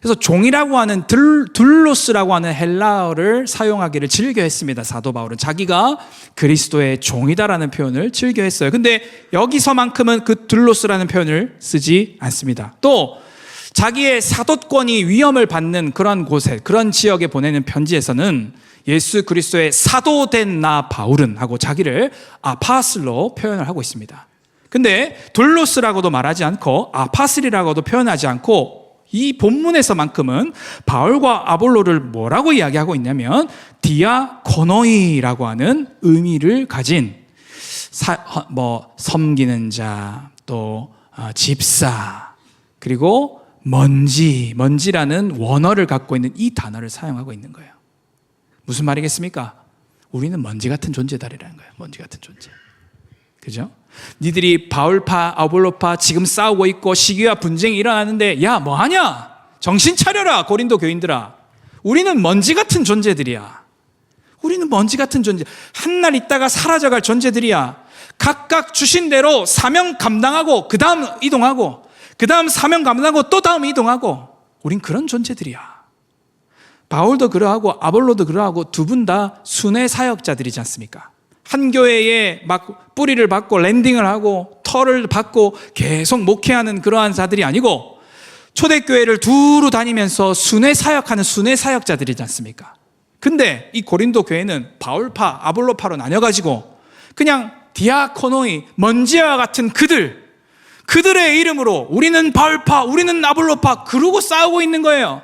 그래서 종이라고 하는 둘로스라고 하는 헬라어를 사용하기를 즐겨했습니다. 사도 바울은 자기가 그리스도의 종이다라는 표현을 즐겨했어요. 근데 여기서만큼은 그 둘로스라는 표현을 쓰지 않습니다. 또 자기의 사도권이 위험을 받는 그런 곳에, 그런 지역에 보내는 편지에서는 예수 그리스도의 사도된 나 바울은 하고 자기를 아파슬로 표현을 하고 있습니다. 근데 둘로스라고도 말하지 않고 아파슬이라고도 표현하지 않고 이 본문에서만큼은 바울과 아볼로를 뭐라고 이야기하고 있냐면 디아코노이라고 하는 의미를 가진 섬기는 자, 또 집사, 그리고 먼지라는 원어를 갖고 있는 이 단어를 사용하고 있는 거예요. 무슨 말이겠습니까? 우리는 먼지 같은 존재다라는 거예요. 먼지 같은 존재. 그죠? 니들이 바울파, 아볼로파 지금 싸우고 있고 시기와 분쟁이 일어나는데 야 뭐하냐? 정신 차려라 고린도 교인들아. 우리는 먼지 같은 존재들이야. 우리는 먼지 같은 존재. 한날 있다가 사라져갈 존재들이야. 각각 주신 대로 사명 감당하고 그 다음 이동하고 그 다음 사명 감당하고 또 다음 이동하고 우린 그런 존재들이야. 바울도 그러하고 아볼로도 그러하고 두 분 다 순회 사역자들이지 않습니까? 한 교회에 막 뿌리를 받고 랜딩을 하고 털을 받고 계속 목회하는 그러한 자들이 아니고 초대교회를 두루 다니면서 순회 사역하는 순회 사역자들이지 않습니까? 근데 이 고린도 교회는 바울파, 아볼로파로 나뉘어가지고 그냥 디아코노이, 먼지와 같은 그들의 이름으로 우리는 바울파, 우리는 아볼로파 그러고 싸우고 있는 거예요.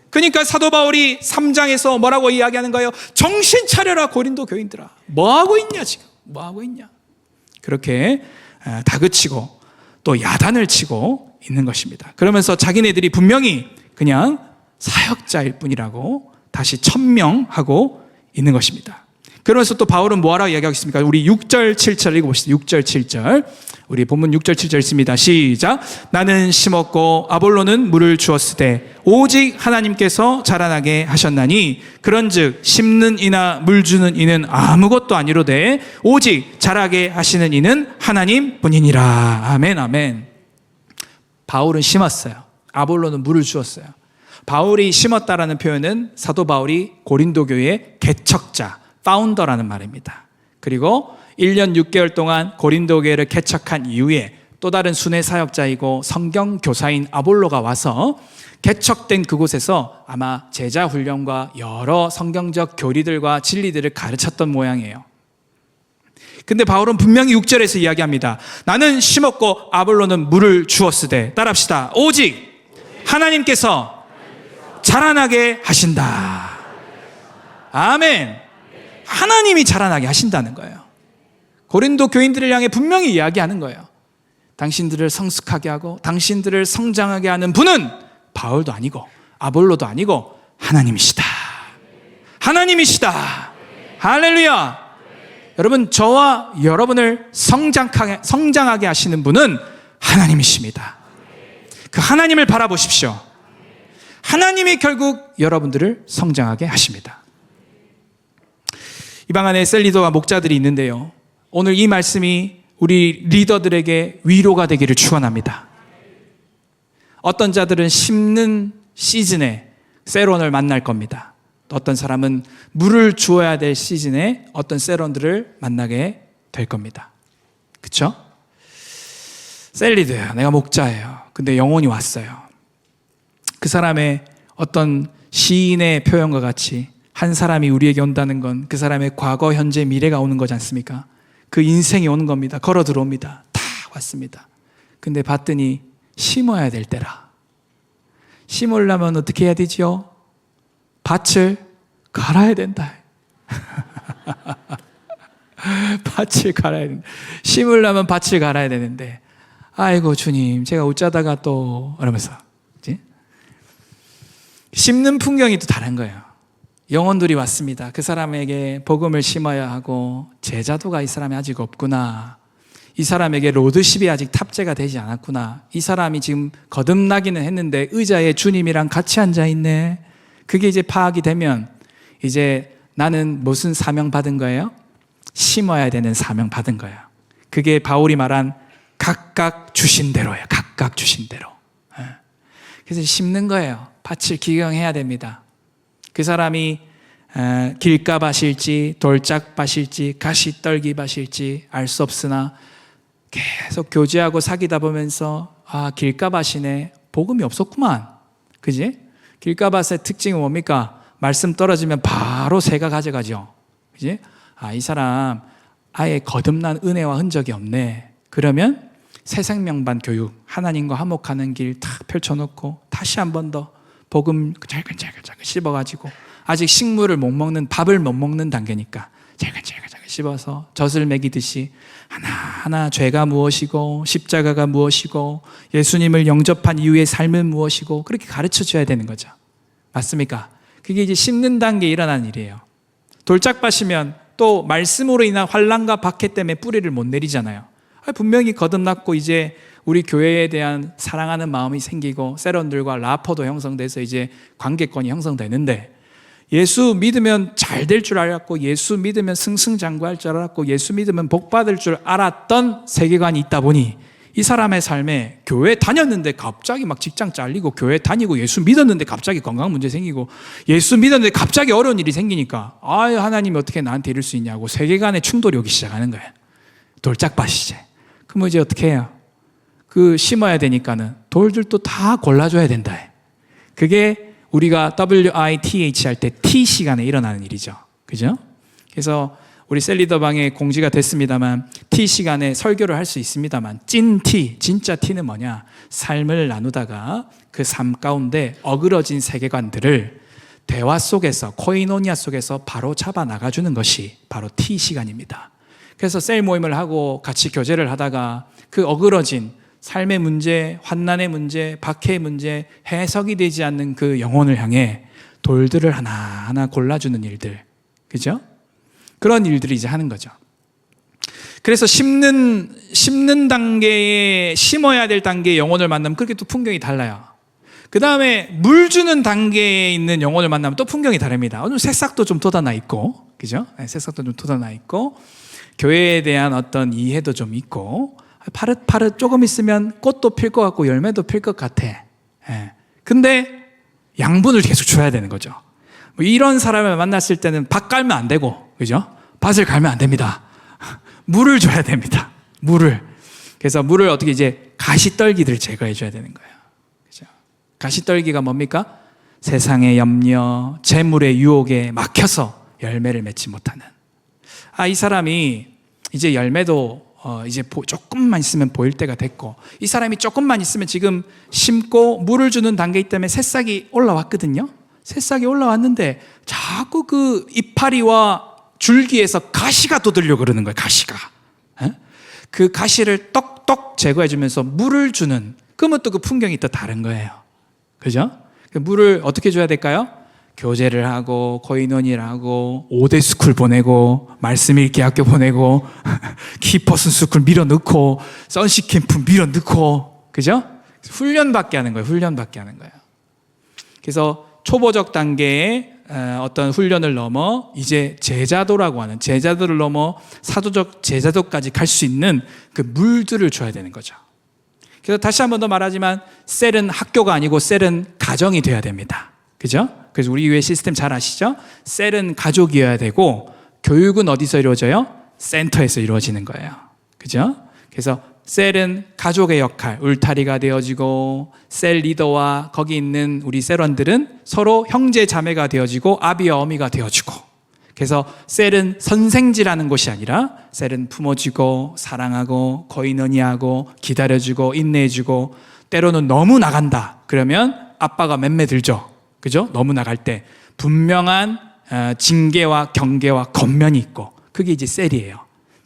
그러니까 사도 바울이 3장에서 뭐라고 이야기하는 거예요? 정신 차려라 고린도 교인들아. 뭐하고 있냐 지금? 뭐하고 있냐? 그렇게 다그치고 또 야단을 치고 있는 것입니다. 그러면서 자기네들이 분명히 그냥 사역자일 뿐이라고 다시 천명하고 있는 것입니다. 그러면서 또 바울은 뭐하라고 이야기하고 있습니까? 우리 6절 7절 읽어봅시다. 6절 7절 우리 본문 6절 7절 읽습니다. 시작. 나는 심었고 아볼로는 물을 주었으되 오직 하나님께서 자라나게 하셨나니 그런즉 심는 이나 물 주는 이는 아무것도 아니로되 오직 자라게 하시는 이는 하나님 뿐이니라. 아멘 아멘. 바울은 심었어요. 아볼로는 물을 주었어요. 바울이 심었다라는 표현은 사도 바울이 고린도 교회의 개척자, 파운더라는 말입니다. 그리고 1년 6개월 동안 고린도 교회를 개척한 이후에 또 다른 순회 사역자이고 성경 교사인 아볼로가 와서 개척된 그곳에서 아마 제자 훈련과 여러 성경적 교리들과 진리들을 가르쳤던 모양이에요. 근데 바울은 분명히 6절에서 이야기합니다. 나는 심었고 아볼로는 물을 주었으되, 따라합시다. 오직 하나님께서 자라나게 하신다. 아멘. 하나님이 자라나게 하신다는 거예요. 고린도 교인들을 향해 분명히 이야기하는 거예요. 당신들을 성숙하게 하고 당신들을 성장하게 하는 분은 바울도 아니고 아볼로도 아니고 하나님이시다. 하나님이시다. 할렐루야. 여러분, 저와 여러분을 성장하게 하시는 분은 하나님이십니다. 그 하나님을 바라보십시오. 하나님이 결국 여러분들을 성장하게 하십니다. 이 방 안에 셀리더와 목자들이 있는데요, 오늘 이 말씀이 우리 리더들에게 위로가 되기를 축원합니다. 어떤 자들은 심는 시즌에 세론을 만날 겁니다. 어떤 사람은 물을 주어야 될 시즌에 어떤 셀원들을 만나게 될 겁니다. 그쵸? 셀리드예요. 내가 목자예요. 근데 영혼이 왔어요. 그 사람의 어떤 시인의 표현과 같이 한 사람이 우리에게 온다는 건 그 사람의 과거, 현재, 미래가 오는 거지 않습니까? 그 인생이 오는 겁니다. 걸어 들어옵니다. 다 왔습니다. 근데 봤더니 심어야 될 때라. 심으려면 어떻게 해야 되지요? 밭을 갈아야 된다. 밭을 갈아야 된다. 심으려면 밭을 갈아야 되는데, 아이고 주님, 제가 어쩌다가 또 이러면서, 그치? 심는 풍경이 또 다른 거예요. 영혼들이 왔습니다. 그 사람에게 복음을 심어야 하고, 제자도가 이 사람이 아직 없구나. 이 사람에게 로드십이 아직 탑재가 되지 않았구나. 이 사람이 지금 거듭나기는 했는데 의자에 주님이랑 같이 앉아있네. 그게 이제 파악이 되면 이제 나는 무슨 사명 받은 거예요? 심어야 되는 사명 받은 거예요. 그게 바울이 말한 각각 주신 대로예요. 각각 주신 대로. 그래서 심는 거예요. 밭을 기경해야 됩니다. 그 사람이 길가밭일지 돌짝밭일지 가시떨기밭일지 알 수 없으나 계속 교제하고 사귀다 보면서 길가밭이네. 복음이 없었구만. 그지? 길가밭의 특징이 뭡니까? 말씀 떨어지면 바로 새가 가져가죠. 그지? 이 사람 아예 거듭난 은혜와 흔적이 없네. 그러면 새 생명반 교육, 하나님과 화목하는 길 탁 펼쳐놓고 다시 한 번 더 복음 잘근잘근 씹어가지고 아직 식물을 못 먹는, 밥을 못 먹는 단계니까 잘근잘근 씹어서 젖을 먹이듯이 하나하나 죄가 무엇이고 십자가가 무엇이고 예수님을 영접한 이후의 삶은 무엇이고 그렇게 가르쳐줘야 되는 거죠. 맞습니까? 그게 이제 심는 단계에 일어나는 일이에요. 돌짝밭이면 또 말씀으로 인한 환난과 박해 때문에 뿌리를 못 내리잖아요. 분명히 거듭났고 이제 우리 교회에 대한 사랑하는 마음이 생기고 세런들과 라포도 형성돼서 이제 관계권이 형성되는데 예수 믿으면 잘 될 줄 알았고 예수 믿으면 승승장구할 줄 알았고 예수 믿으면 복 받을 줄 알았던 세계관이 있다 보니 이 사람의 삶에 교회 다녔는데 갑자기 막 직장 잘리고 교회 다니고 예수 믿었는데 갑자기 건강 문제 생기고 예수 믿었는데 갑자기 어려운 일이 생기니까 하나님이 어떻게 나한테 이럴 수 있냐고 세계관의 충돌이 오기 시작하는 거예요. 돌짝밭이지. 그럼 이제 어떻게 해요? 그 심어야 되니까는 돌들도 다 골라줘야 된다. 그게 우리가 WITH 할 때 T 시간에 일어나는 일이죠. 그죠? 그래서 우리 셀리더방에 공지가 됐습니다만 T 시간에 설교를 할 수 있습니다만 찐 T, 진짜 T는 뭐냐? 삶을 나누다가 그 삶 가운데 어그러진 세계관들을 대화 속에서 코이노니아 속에서 바로 잡아 나가주는 것이 바로 T 시간입니다. 그래서 셀 모임을 하고 같이 교제를 하다가 그 어그러진 삶의 문제, 환난의 문제, 박해의 문제, 해석이 되지 않는 그 영혼을 향해 돌들을 하나하나 골라주는 일들. 그죠? 그런 일들을 이제 하는 거죠. 그래서 심는 단계에, 심어야 될 단계의 영혼을 만나면 그렇게 또 풍경이 달라요. 그 다음에 물 주는 단계에 있는 영혼을 만나면 또 풍경이 다릅니다. 오늘 새싹도 좀 돋아나 있고, 그죠? 새싹도 좀 돋아나 있고, 교회에 대한 어떤 이해도 좀 있고, 파릇파릇 조금 있으면 꽃도 필 것 같고 열매도 필 것 같아. 근데 양분을 계속 줘야 되는 거죠. 이런 사람을 만났을 때는 밭 갈면 안 되고, 그죠? 밭을 갈면 안 됩니다. 물을 줘야 됩니다. 물을. 그래서 물을 어떻게 이제 가시떨기들 제거해 줘야 되는 거예요. 그죠? 가시떨기가 뭡니까? 세상의 염려, 재물의 유혹에 막혀서 열매를 맺지 못하는. 이 사람이 이제 열매도 이제 조금만 있으면 보일 때가 됐고 이 사람이 조금만 있으면 지금 심고 물을 주는 단계이기 때문에 새싹이 올라왔거든요. 새싹이 올라왔는데 자꾸 그 이파리와 줄기에서 가시가 돋으려고 그러는 거예요. 가시가. 그 가시를 똑똑 제거해 주면서 물을 주는, 그러면 또 그 풍경이 또 다른 거예요. 그죠? 그 물을 어떻게 줘야 될까요? 교제를 하고 코이노니를 하고 5대 스쿨 보내고 말씀 읽기 학교 보내고 키퍼슨 스쿨 밀어넣고 선시 캠프 밀어넣고, 그죠? 훈련받게 하는 거예요. 훈련받게 하는 거예요. 그래서 초보적 단계의 어떤 훈련을 넘어 이제 제자도라고 하는, 제자도를 넘어 사도적 제자도까지 갈 수 있는 그 물들을 줘야 되는 거죠. 그래서 다시 한 번 더 말하지만 셀은 학교가 아니고 셀은 가정이 돼야 됩니다. 그죠? 그래서 우리 교회 시스템 잘 아시죠? 셀은 가족이어야 되고 교육은 어디서 이루어져요? 센터에서 이루어지는 거예요. 그죠? 그래서 셀은 가족의 역할, 울타리가 되어지고 셀 리더와 거기 있는 우리 셀원들은 서로 형제 자매가 되어지고 아비와 어미가 되어주고, 그래서 셀은 선생지라는 곳이 아니라 셀은 품어주고 사랑하고 거인언니하고 기다려주고 인내해주고, 때로는 너무 나간다 그러면 아빠가 맴매 들죠. 그죠? 너무 나갈 때 분명한 징계와 경계와 권면이 있고, 그게 이제 셀이에요.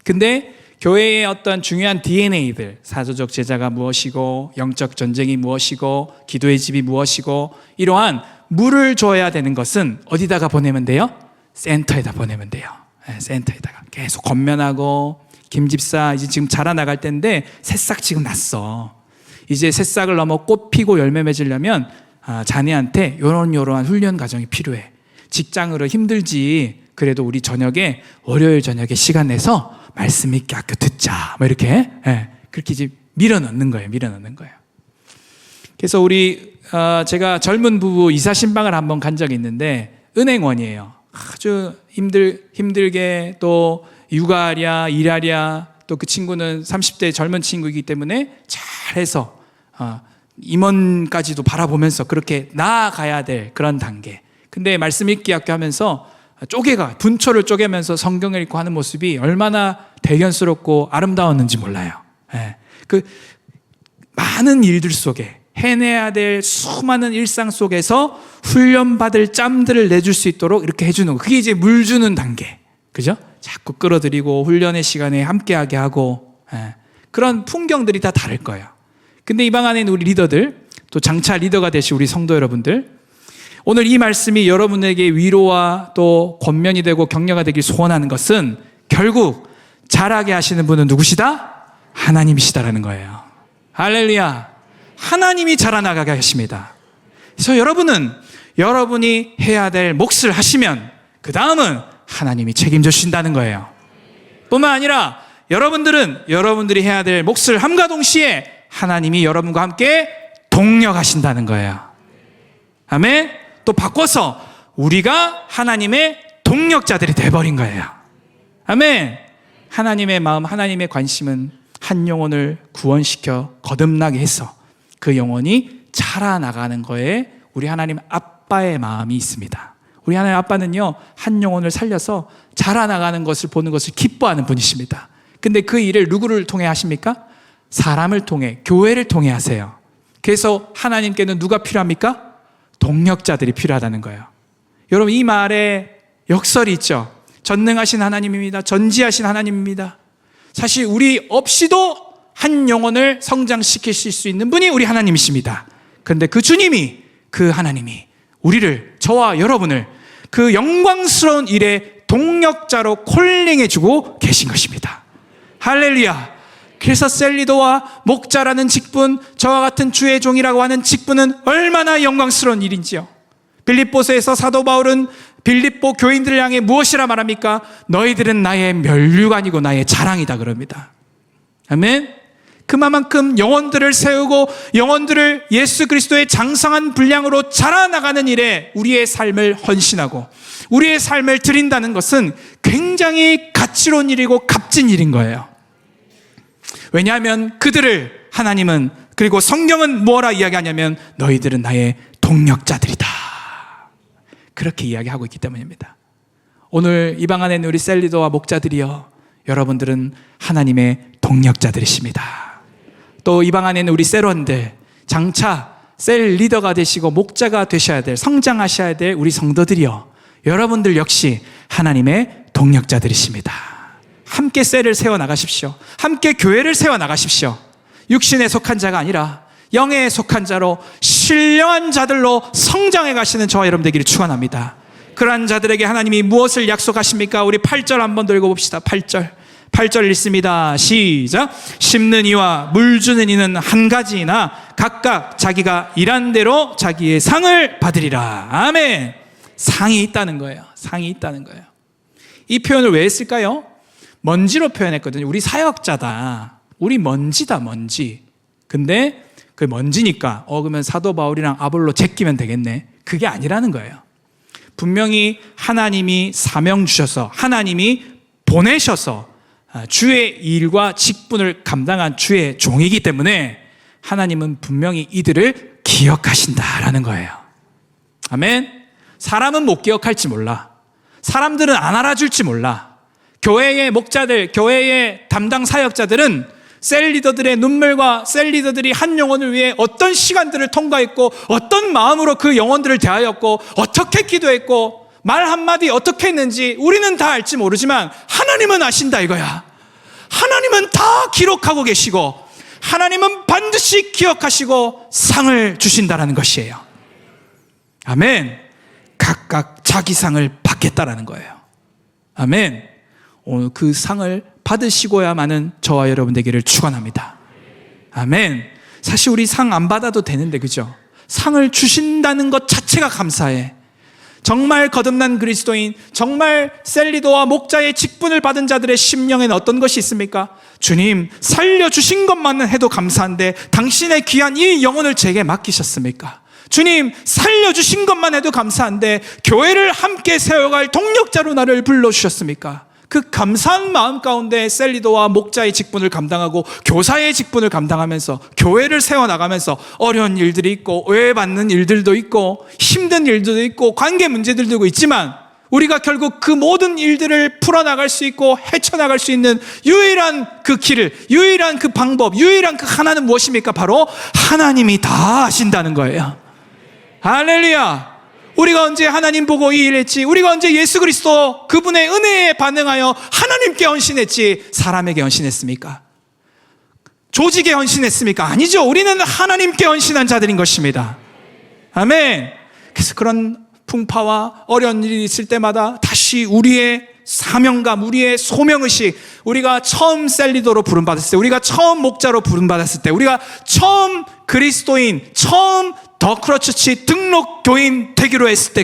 근데 교회의 어떤 중요한 DNA들, 사도적 제자가 무엇이고 영적 전쟁이 무엇이고 기도의 집이 무엇이고, 이러한 물을 줘야 되는 것은 어디다가 보내면 돼요? 센터에다 보내면 돼요. 센터에다가 계속 권면하고, 김집사 이제 지금 자라나갈 때인데 새싹 지금 났어. 이제 새싹을 넘어 꽃 피고 열매 맺으려면 자네한테 요런 훈련 과정이 필요해. 직장으로 힘들지, 그래도 우리 저녁에 월요일 저녁에 시간 내서 말씀 있게 학교 듣자, 뭐 이렇게 그렇게 이제 밀어넣는 거예요. 그래서 우리 제가 젊은 부부 이사 신방을 한번 간 적이 있는데, 은행원이에요. 아주 힘들게 또 육아하랴 일하랴, 또 그 친구는 30대 젊은 친구이기 때문에 잘해서 임원까지도 바라보면서 그렇게 나아가야 될 그런 단계. 근데 말씀 읽기 학교 하면서 분초를 쪼개면서 성경을 읽고 하는 모습이 얼마나 대견스럽고 아름다웠는지 몰라요. 그 많은 일들 속에 해내야 될 수많은 일상 속에서 훈련받을 짬들을 내줄 수 있도록 이렇게 해주는 거, 그게 이제 물 주는 단계. 그죠? 자꾸 끌어들이고 훈련의 시간에 함께하게 하고, 그런 풍경들이 다 다를 거예요. 근데 이 방 안에 있는 우리 리더들, 또 장차 리더가 되실 우리 성도 여러분들, 오늘 이 말씀이 여러분에게 위로와 또 권면이 되고 격려가 되길 소원하는 것은 결국 자라게 하시는 분은 누구시다? 하나님이시다라는 거예요. 할렐루야. 하나님이 자라나가게 하십니다. 그래서 여러분이 해야 될 몫을 하시면 그 다음은 하나님이 책임져 주신다는 거예요. 뿐만 아니라 여러분들이 해야 될 몫을 함과 동시에 하나님이 여러분과 함께 동력하신다는 거예요. 아멘. 또 바꿔서 우리가 하나님의 동력자들이 돼버린 거예요. 아멘. 하나님의 마음, 하나님의 관심은 한 영혼을 구원시켜 거듭나게 해서 그 영혼이 자라나가는 거에 우리 하나님 아빠의 마음이 있습니다. 우리 하나님 아빠는요, 한 영혼을 살려서 자라나가는 것을 보는 것을 기뻐하는 분이십니다. 근데 그 일을 누구를 통해 하십니까? 사람을 통해, 교회를 통해 하세요. 그래서 하나님께는 누가 필요합니까? 동력자들이 필요하다는 거예요. 여러분, 이 말에 역설이 있죠. 전능하신 하나님입니다. 전지하신 하나님입니다. 사실 우리 없이도 한 영혼을 성장시키실 수 있는 분이 우리 하나님이십니다. 그런데 그 주님이, 그 하나님이 우리를, 저와 여러분을 그 영광스러운 일에 동력자로 콜링해주고 계신 것입니다. 할렐루야. 그래서 셀리더와 목자라는 직분, 저와 같은 주의 종이라고 하는 직분은 얼마나 영광스러운 일인지요. 빌립보서에서 사도 바울은 빌립보 교인들을 향해 무엇이라 말합니까? 너희들은 나의 면류관이고 나의 자랑이다 그럽니다. 아멘. 그만큼 영혼들을 세우고 영혼들을 예수 그리스도의 장성한 분량으로 자라나가는 일에 우리의 삶을 헌신하고 우리의 삶을 드린다는 것은 굉장히 가치로운 일이고 값진 일인 거예요. 왜냐하면 그들을 하나님은, 그리고 성경은 뭐라 이야기하냐면 너희들은 나의 동력자들이다, 그렇게 이야기하고 있기 때문입니다. 오늘 이 방 안에 있는 우리 셀리더와 목자들이여, 여러분들은 하나님의 동력자들이십니다. 또 이 방 안에 있는 우리 셀원들, 장차 셀 리더가 되시고 목자가 되셔야 될, 성장하셔야 될 우리 성도들이여, 여러분들 역시 하나님의 동력자들이십니다. 함께 셀을 세워나가십시오. 함께 교회를 세워나가십시오. 육신에 속한 자가 아니라 영에 속한 자로 신령한 자들로 성장해 가시는 저와 여러분 되기를 축원합니다. 그러한 자들에게 하나님이 무엇을 약속하십니까? 우리 8절 한번 들고 봅시다. 8절 읽습니다. 시작. 심는 이와 물 주는 이는 한 가지이나 각각 자기가 일한 대로 자기의 상을 받으리라. 아멘. 상이 있다는 거예요. 상이 있다는 거예요. 이 표현을 왜 했을까요? 먼지로 표현했거든요. 우리 사역자다, 우리 먼지다, 먼지. 근데 그 먼지니까 그러면 사도 바울이랑 아볼로 제끼면 되겠네, 그게 아니라는 거예요. 분명히 하나님이 사명 주셔서 하나님이 보내셔서 주의 일과 직분을 감당한 주의 종이기 때문에 하나님은 분명히 이들을 기억하신다라는 거예요. 아멘. 사람은 못 기억할지 몰라. 사람들은 안 알아줄지 몰라. 교회의 목자들, 교회의 담당 사역자들은 셀리더들의 눈물과 셀리더들이 한 영혼을 위해 어떤 시간들을 통과했고 어떤 마음으로 그 영혼들을 대하였고 어떻게 기도했고 말 한마디 어떻게 했는지 우리는 다 알지 모르지만 하나님은 아신다 이거야. 하나님은 다 기록하고 계시고 하나님은 반드시 기억하시고 상을 주신다라는 것이에요. 아멘. 각각 자기 상을 받겠다라는 거예요. 아멘. 오늘 그 상을 받으시고야만은 저와 여러분 되기를 축원합니다. 아멘. 사실 우리 상 안 받아도 되는데 그죠? 상을 주신다는 것 자체가 감사해. 정말 거듭난 그리스도인, 정말 셀리도와 목자의 직분을 받은 자들의 심령에는 어떤 것이 있습니까? 주님, 살려주신 것만은 해도 감사한데 당신의 귀한 이 영혼을 제게 맡기셨습니까? 주님, 살려주신 것만 해도 감사한데 교회를 함께 세워갈 동력자로 나를 불러주셨습니까? 그 감사한 마음 가운데 셀리도와 목자의 직분을 감당하고 교사의 직분을 감당하면서 교회를 세워나가면서 어려운 일들이 있고 오해받는 일들도 있고 힘든 일들도 있고 관계 문제들도 있지만 우리가 결국 그 모든 일들을 풀어나갈 수 있고 헤쳐나갈 수 있는 유일한 그 길을, 유일한 그 방법, 유일한 그 하나는 무엇입니까? 바로 하나님이 다 하신다는 거예요. 할렐루야. 우리가 언제 하나님 보고 이 일했지? 우리가 언제 예수 그리스도 그분의 은혜에 반응하여 하나님께 헌신했지? 사람에게 헌신했습니까? 조직에 헌신했습니까? 아니죠. 우리는 하나님께 헌신한 자들인 것입니다. 아멘. 그래서 그런 풍파와 어려운 일이 있을 때마다 다시 우리의 사명감, 우리의 소명의식, 우리가 처음 셀리도로 부름받았을 때, 우리가 처음 목자로 부름받았을 때, 우리가 처음 그리스도인, 처음 더 크로처치 등록 교인 되기로 했을 때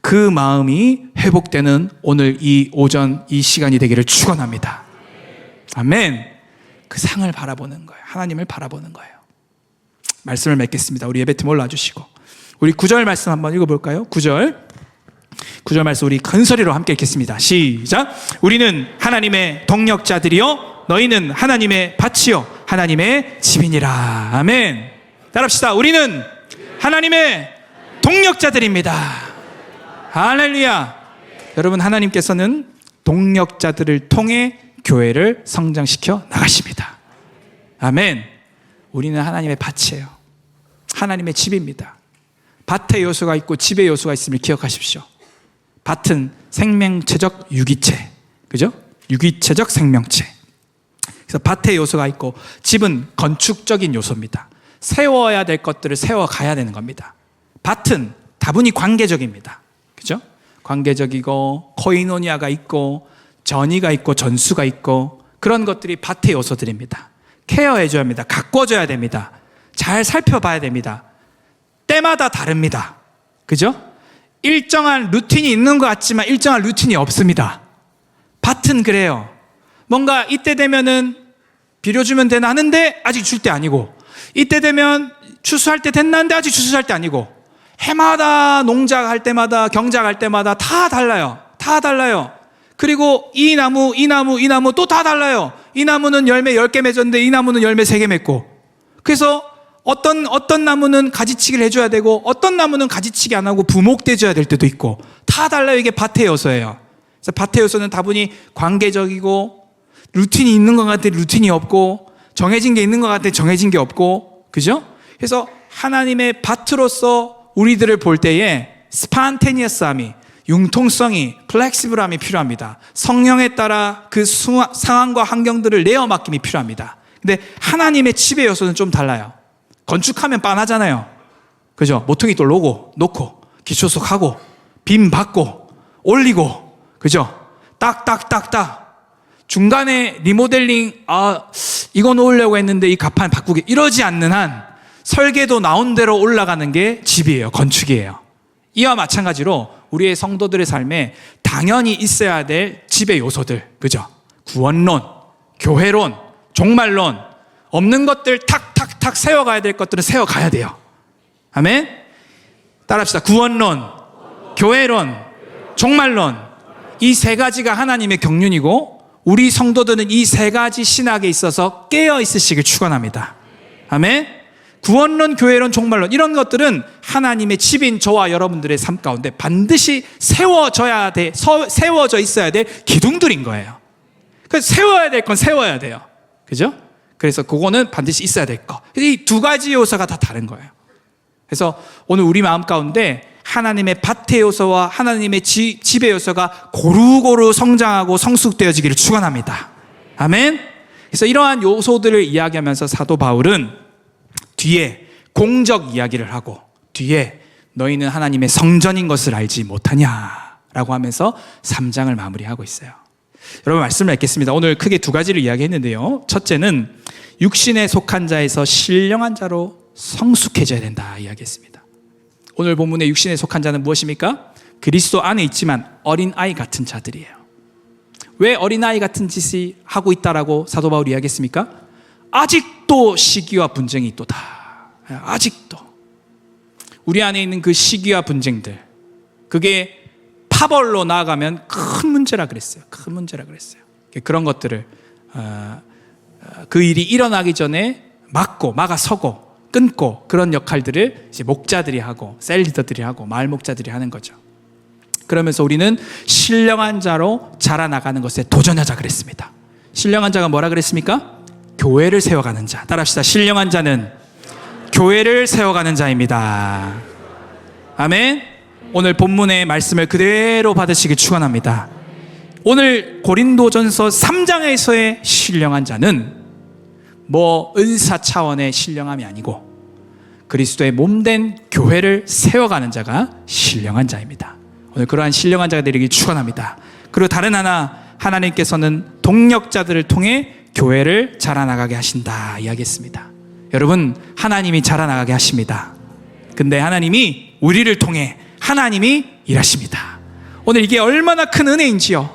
그 마음이 회복되는 오늘 이 오전 이 시간이 되기를 축원합니다. 아멘. 그 상을 바라보는 거예요. 하나님을 바라보는 거예요. 말씀을 맺겠습니다. 우리 예배팀 올라와주시고 우리 9절 말씀 한번 읽어볼까요? 9절 말씀 우리 큰 소리로 함께 읽겠습니다. 시작. 우리는 하나님의 동력자들이요 너희는 하나님의 밭이요 하나님의 집이니라. 아멘. 따라합시다. 우리는 하나님의 동력자들입니다. 할렐루야. 여러분, 하나님께서는 동력자들을 통해 교회를 성장시켜 나가십니다. 아멘. 우리는 하나님의 밭이에요. 하나님의 집입니다. 밭의 요소가 있고 집의 요소가 있음을 기억하십시오. 밭은 생명체적 유기체, 그죠? 유기체적 생명체. 그래서 밭의 요소가 있고 집은 건축적인 요소입니다. 세워야 될 것들을 세워가야 되는 겁니다. 밭은 다분히 관계적입니다. 그죠? 관계적이고 코이노니아가 있고 전의가 있고 전수가 있고 그런 것들이 밭의 요소들입니다. 케어해줘야 합니다. 가꿔줘야 됩니다. 잘 살펴봐야 됩니다. 때마다 다릅니다. 그죠? 일정한 루틴이 있는 것 같지만 일정한 루틴이 없습니다. 밭은 그래요. 뭔가 이때 되면은 비료 주면 되나 하는데 아직 줄 때 아니고, 이때 되면 추수할 때 됐나는데 아직 추수할 때 아니고, 해마다 농작할 때마다 경작할 때마다 다 달라요. 다 달라요. 그리고 이 나무 또 다 달라요. 이 나무는 열매 10개 맺었는데 이 나무는 열매 3개 맺고. 그래서 어떤 나무는 가지치기를 해줘야 되고 어떤 나무는 가지치기 안 하고 부목돼줘야 될 때도 있고, 다 달라요. 이게 밭의 요소예요. 그래서 밭의 요소는 다분히 관계적이고 루틴이 있는 것 같아 루틴이 없고, 정해진 게 있는 것 같아 정해진 게 없고, 그죠? 그래서 하나님의 밭으로서 우리들을 볼 때에 스판테니어스함이, 융통성이, 플렉시블함이 필요합니다. 성령에 따라 그 상황과 환경들을 내어 맡김이 필요합니다. 근데 하나님의 집의 요소는 좀 달라요. 건축하면 빤하잖아요. 그죠? 모퉁이 또 놓고 기초속 하고 빔 받고 올리고, 그죠? 딱딱딱딱 중간에 리모델링, 이거 놓으려고 했는데 이 가판 바꾸기, 이러지 않는 한 설계도 나온 대로 올라가는 게 집이에요. 건축이에요. 이와 마찬가지로 우리의 성도들의 삶에 당연히 있어야 될 집의 요소들, 그죠? 구원론, 교회론, 종말론, 없는 것들 탁탁탁 세워가야 될 것들은 세워가야 돼요. 아멘? 따라합시다. 구원론, 교회론, 종말론. 이 세 가지가 하나님의 경륜이고 우리 성도들은 이 세 가지 신학에 있어서 깨어 있으시길 축원합니다. 아멘. 구원론, 교회론, 종말론 이런 것들은 하나님의 집인 저와 여러분들의 삶 가운데 반드시 세워져 있어야 될 기둥들인 거예요. 그래서 세워야 될 건 세워야 돼요. 그죠? 그래서 그거는 반드시 있어야 될 거. 이 두 가지 요소가 다 다른 거예요. 그래서 오늘 우리 마음 가운데 하나님의 밭의 요소와 하나님의 집의 요소가 고루고루 성장하고 성숙되어지기를 축원합니다. 아멘. 그래서 이러한 요소들을 이야기하면서 사도 바울은 뒤에 공적 이야기를 하고 뒤에 너희는 하나님의 성전인 것을 알지 못하냐라고 하면서 3장을 마무리하고 있어요. 여러분 말씀을 읽겠습니다. 오늘 크게 두 가지를 이야기했는데요. 첫째는 육신에 속한 자에서 신령한 자로 성숙해져야 된다 이야기했습니다. 오늘 본문의 육신에 속한 자는 무엇입니까? 그리스도 안에 있지만 어린아이 같은 자들이에요. 왜 어린아이 같은 짓을 하고 있다라고 사도 바울이 이야기했습니까? 아직도 시기와 분쟁이 있도다. 아직도 우리 안에 있는 그 시기와 분쟁들, 그게 파벌로 나아가면 큰 문제라 그랬어요. 큰 문제라 그랬어요. 그런 것들을 그 일이 일어나기 전에 막아서고 끊고 그런 역할들을 이제 목자들이 하고 셀 리더들이 하고 마을 목자들이 하는 거죠. 그러면서 우리는 신령한 자로 자라나가는 것에 도전하자 그랬습니다. 신령한 자가 뭐라 그랬습니까? 교회를 세워가는 자. 따라합시다. 신령한 자는 교회를 세워가는 자입니다. 아멘. 오늘 본문의 말씀을 그대로 받으시길 축원합니다. 오늘 고린도전서 3장에서의 신령한 자는 뭐 은사 차원의 신령함이 아니고 그리스도의 몸된 교회를 세워가는 자가 신령한 자입니다. 오늘 그러한 신령한 자가 되기를 축원합니다. 그리고 다른 하나, 하나님께서는 동력자들을 통해 교회를 자라나가게 하신다 이야기했습니다. 여러분, 하나님이 자라나가게 하십니다. 근데 하나님이 우리를 통해 하나님이 일하십니다. 오늘 이게 얼마나 큰 은혜인지요.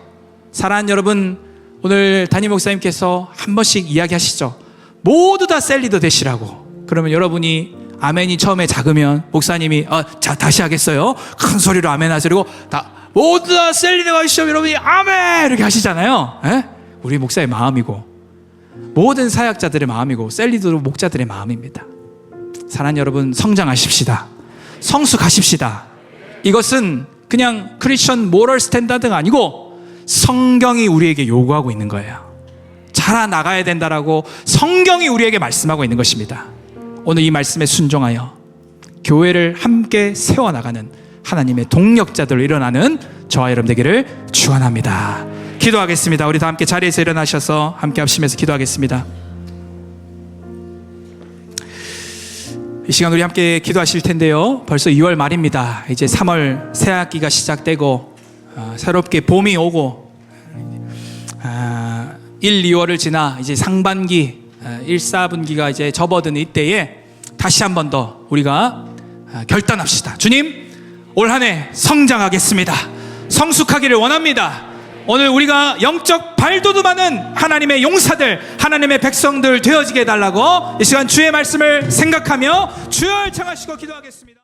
사랑하는 여러분, 오늘 담임 목사님께서 한 번씩 이야기하시죠. 모두 다 셀리더 되시라고. 그러면 여러분이 아멘이 처음에 작으면 목사님이 자 다시 하겠어요. 큰 소리로 아멘 하시고 다 모두 다 셀리더가 되시죠. 여러분이 아멘 이렇게 하시잖아요. 에? 우리 목사의 마음이고 모든 사역자들의 마음이고 셀리더로 목자들의 마음입니다. 사랑하는 여러분, 성장하십시다. 성숙하십시다. 이것은 그냥 크리스천 모럴 스탠다드가 아니고 성경이 우리에게 요구하고 있는 거예요. 자라나가야 된다라고 성경이 우리에게 말씀하고 있는 것입니다. 오늘 이 말씀에 순종하여 교회를 함께 세워나가는 하나님의 동력자들로 일어나는 저와 여러분 되기를 축원합니다. 기도하겠습니다. 우리 다 함께 자리에서 일어나셔서 함께 합심해서 기도하겠습니다. 이 시간 우리 함께 기도하실 텐데요. 벌써 2월 말입니다. 이제 3월 새 학기가 시작되고 새롭게 봄이 오고 1, 2월을 지나 이제 상반기 1, 4분기가 이제 접어드는 이때에 다시 한 번 더 우리가 결단합시다. 주님, 올 한 해 성장하겠습니다. 성숙하기를 원합니다. 오늘 우리가 영적 발돋움하는 하나님의 용사들, 하나님의 백성들 되어지게 해달라고 이 시간 주의 말씀을 생각하며 주여 청하시고 기도하겠습니다.